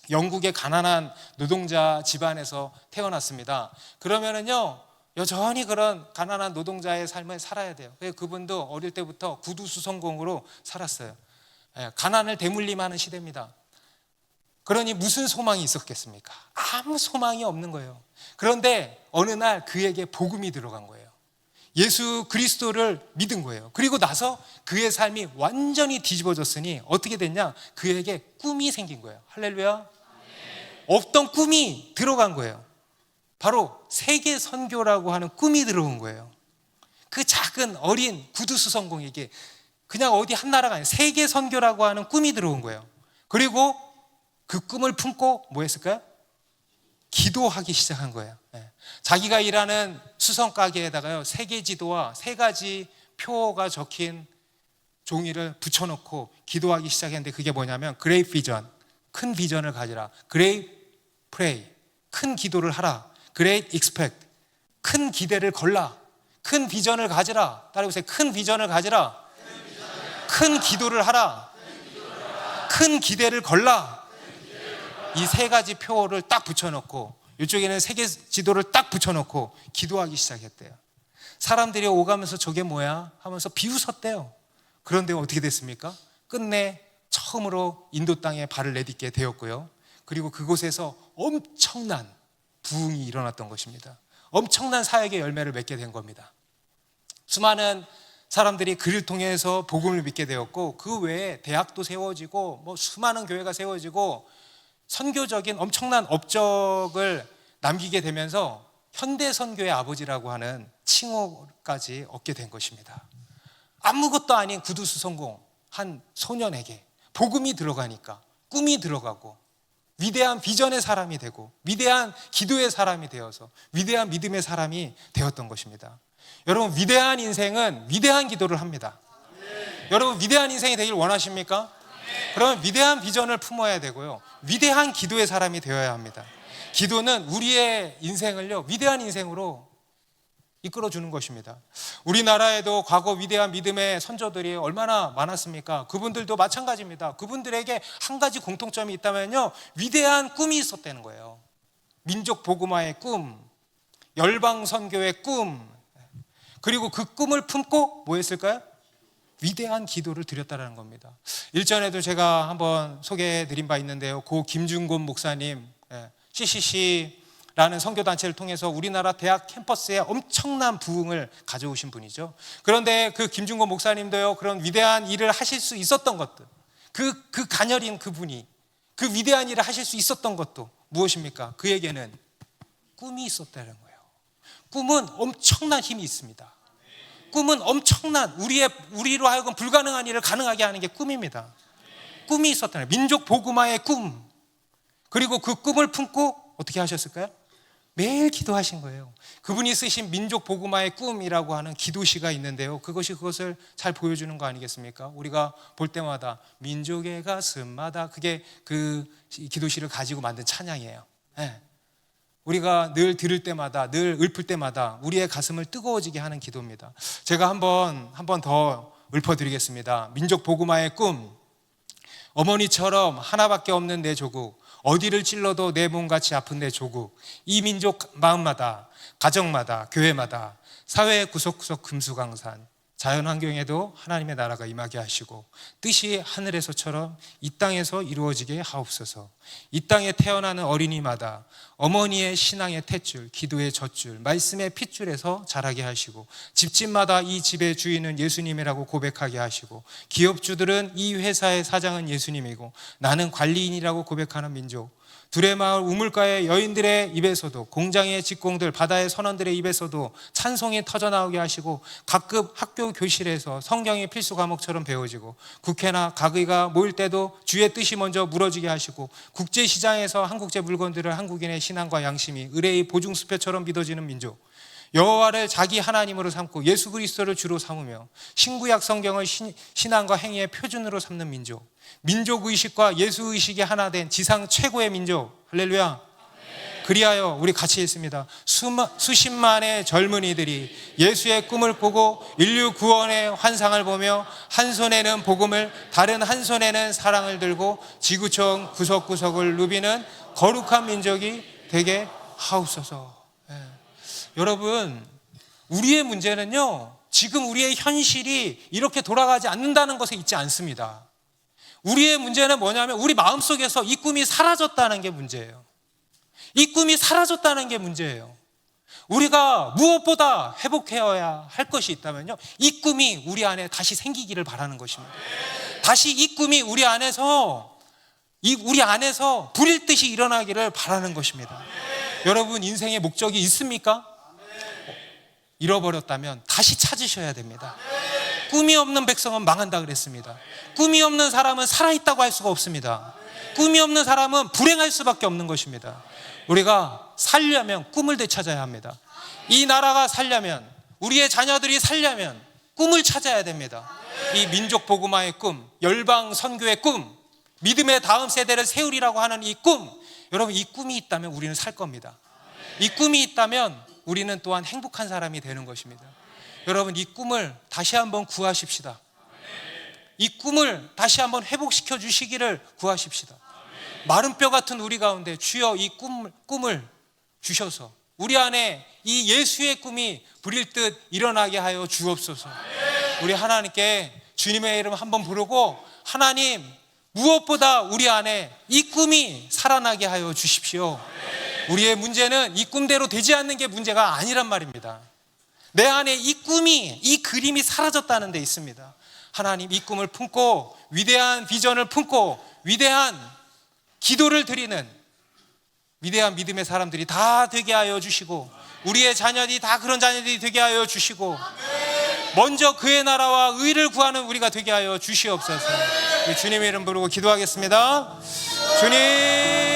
Speaker 1: 영국의 가난한 노동자 집안에서 태어났습니다. 그러면은요, 여전히 그런 가난한 노동자의 삶을 살아야 돼요. 그분도 어릴 때부터 구두수성공으로 살았어요. 가난을 대물림하는 시대입니다. 그러니 무슨 소망이 있었겠습니까? 아무 소망이 없는 거예요. 그런데 어느 날 그에게 복음이 들어간 거예요. 예수 그리스도를 믿은 거예요. 그리고 나서 그의 삶이 완전히 뒤집어졌으니 어떻게 됐냐? 그에게 꿈이 생긴 거예요. 할렐루야. 없던 꿈이 들어간 거예요. 바로 세계 선교라고 하는 꿈이 들어온 거예요. 그 작은 어린 구두수성공에게 그냥 어디 한 나라가 아니라 세계 선교라고 하는 꿈이 들어온 거예요. 그리고 그 꿈을 품고 뭐 했을까요? 기도하기 시작한 거예요. 자기가 일하는 수성 가게에다가요, 세계 지도와 3가지 표가 적힌 종이를 붙여놓고 기도하기 시작했는데, 그게 뭐냐면 Great Vision, 큰 비전을 가지라. Great Pray, 큰 기도를 하라. Great Expect, 큰 기대를 걸라. 큰 비전을 가지라. 따라해보세요. 큰 비전을 가지라. 큰 기도를 하라. 큰 기대를 걸라. 이 3가지 표를 딱 붙여놓고, 이쪽에는 세계 지도를 딱 붙여놓고 기도하기 시작했대요. 사람들이 오가면서 저게 뭐야 하면서 비웃었대요. 그런데 어떻게 됐습니까? 끝내 처음으로 인도 땅에 발을 내딛게 되었고요. 그리고 그곳에서 엄청난 부흥이 일어났던 것입니다. 엄청난 사역의 열매를 맺게 된 겁니다. 수많은 사람들이 그를 통해서 복음을 믿게 되었고, 그 외에 대학도 세워지고 수많은 교회가 세워지고 선교적인 엄청난 업적을 남기게 되면서 현대 선교의 아버지라고 하는 칭호까지 얻게 된 것입니다. 아무것도 아닌 구두수성공 한 소년에게 복음이 들어가니까 꿈이 들어가고 위대한 비전의 사람이 되고 위대한 기도의 사람이 되어서 위대한 믿음의 사람이 되었던 것입니다. 여러분, 위대한 인생은 위대한 기도를 합니다. 여러분, 위대한 인생이 되길 원하십니까? 그러면 위대한 비전을 품어야 되고요, 위대한 기도의 사람이 되어야 합니다. 기도는 우리의 인생을요, 위대한 인생으로 이끌어주는 것입니다. 우리나라에도 과거 위대한 믿음의 선조들이 얼마나 많았습니까? 그분들도 마찬가지입니다. 그분들에게 한 가지 공통점이 있다면요, 위대한 꿈이 있었다는 거예요. 민족 복음화의 꿈, 열방 선교의 꿈, 그리고 그 꿈을 품고 뭐 했을까요? 위대한 기도를 드렸다는 겁니다. 일전에도 제가 한번 소개해 드린 바 있는데요, 고 김준곤 목사님, CCC라는 선교단체를 통해서 우리나라 대학 캠퍼스에 엄청난 부흥을 가져오신 분이죠. 그런데 그 김준곤 목사님도요, 그런 위대한 일을 하실 수 있었던 것도, 그 가녀린 그분이 그 위대한 일을 하실 수 있었던 것도 무엇입니까? 그에게는 꿈이 있었다는 거예요. 꿈은 엄청난 힘이 있습니다. 꿈은 엄청난, 우리로 하여금 불가능한 일을 가능하게 하는 게 꿈입니다. 꿈이 있었다는 거예요. 민족 복음화의 꿈. 그리고 그 꿈을 품고 어떻게 하셨을까요? 매일 기도하신 거예요. 그분이 쓰신 민족 복음화의 꿈이라고 하는 기도시가 있는데요, 그것을 잘 보여주는 거 아니겠습니까? 우리가 볼 때마다 민족의 가슴마다, 그게 그 기도시를 가지고 만든 찬양이에요. 우리가 늘 들을 때마다, 늘 읊을 때마다 우리의 가슴을 뜨거워지게 하는 기도입니다. 제가 한 번 더 읊어드리겠습니다. 민족 복음화의 꿈. 어머니처럼 하나밖에 없는 내 조국, 어디를 찔러도 내 몸같이 아픈 내 조국, 이 민족 마음마다, 가정마다, 교회마다, 사회 구석구석 금수강산, 자연환경에도 하나님의 나라가 임하게 하시고 뜻이 하늘에서처럼 이 땅에서 이루어지게 하옵소서. 이 땅에 태어나는 어린이마다 어머니의 신앙의 탯줄, 기도의 젖줄, 말씀의 핏줄에서 자라게 하시고 집집마다 이 집의 주인은 예수님이라고 고백하게 하시고 기업주들은 이 회사의 사장은 예수님이고 나는 관리인이라고 고백하는 민족, 두레마을 우물가의 여인들의 입에서도, 공장의 직공들, 바다의 선원들의 입에서도 찬송이 터져나오게 하시고 각급 학교 교실에서 성경이 필수 과목처럼 배워지고 국회나 각의가 모일 때도 주의 뜻이 먼저 물어지게 하시고 국제시장에서 한국제 물건들을 한국인의 신앙과 양심이 의뢰의 보증수표처럼 믿어지는 민족, 여호와를 자기 하나님으로 삼고 예수 그리스도를 주로 삼으며 신구약 성경을 신앙과 행위의 표준으로 삼는 민족, 민족의식과 예수의식이 하나 된 지상 최고의 민족. 할렐루야. 그리하여 우리 같이 했습니다. 수십만의 젊은이들이 예수의 꿈을 꾸고 인류 구원의 환상을 보며 한 손에는 복음을, 다른 한 손에는 사랑을 들고 지구촌 구석구석을 누비는 거룩한 민족이 되게 하옵소서. 여러분, 우리의 문제는요, 지금 우리의 현실이 이렇게 돌아가지 않는다는 것에 있지 않습니다. 우리의 문제는 뭐냐면 우리 마음속에서 이 꿈이 사라졌다는 게 문제예요. 이 꿈이 사라졌다는 게 문제예요. 우리가 무엇보다 회복해야 할 것이 있다면요, 이 꿈이 우리 안에 다시 생기기를 바라는 것입니다. 다시 이 꿈이 우리 안에서 불일 듯이 일어나기를 바라는 것입니다. 여러분, 인생의 목적이 있습니까? 잃어버렸다면 다시 찾으셔야 됩니다. 꿈이 없는 백성은 망한다 그랬습니다. 꿈이 없는 사람은 살아있다고 할 수가 없습니다. 꿈이 없는 사람은 불행할 수밖에 없는 것입니다. 우리가 살려면 꿈을 되찾아야 합니다. 이 나라가 살려면, 우리의 자녀들이 살려면 꿈을 찾아야 됩니다. 이 민족 복음화의 꿈, 열방 선교의 꿈, 믿음의 다음 세대를 세우리라고 하는 이 꿈, 여러분, 이 꿈이 있다면 우리는 살 겁니다. 이 꿈이 있다면 우리는 또한 행복한 사람이 되는 것입니다. 여러분, 이 꿈을 다시 한번 구하십시다. 이 꿈을 다시 한번 회복시켜 주시기를 구하십시다. 마른 뼈 같은 우리 가운데 주여 이 꿈을 주셔서 우리 안에 이 예수의 꿈이 불일 듯 일어나게 하여 주옵소서. 우리 하나님께 주님의 이름 한번 부르고, 하나님, 무엇보다 우리 안에 이 꿈이 살아나게 하여 주십시오. 우리의 문제는 이 꿈대로 되지 않는 게 문제가 아니란 말입니다. 내 안에 이 꿈이, 이 그림이 사라졌다는 데 있습니다. 하나님, 이 꿈을 품고 위대한 비전을 품고 위대한 기도를 드리는 위대한 믿음의 사람들이 다 되게 하여 주시고, 우리의 자녀들이 다 그런 자녀들이 되게 하여 주시고, 먼저 그의 나라와 의를 구하는 우리가 되게 하여 주시옵소서. 주님의 이름 부르고 기도하겠습니다. 주님,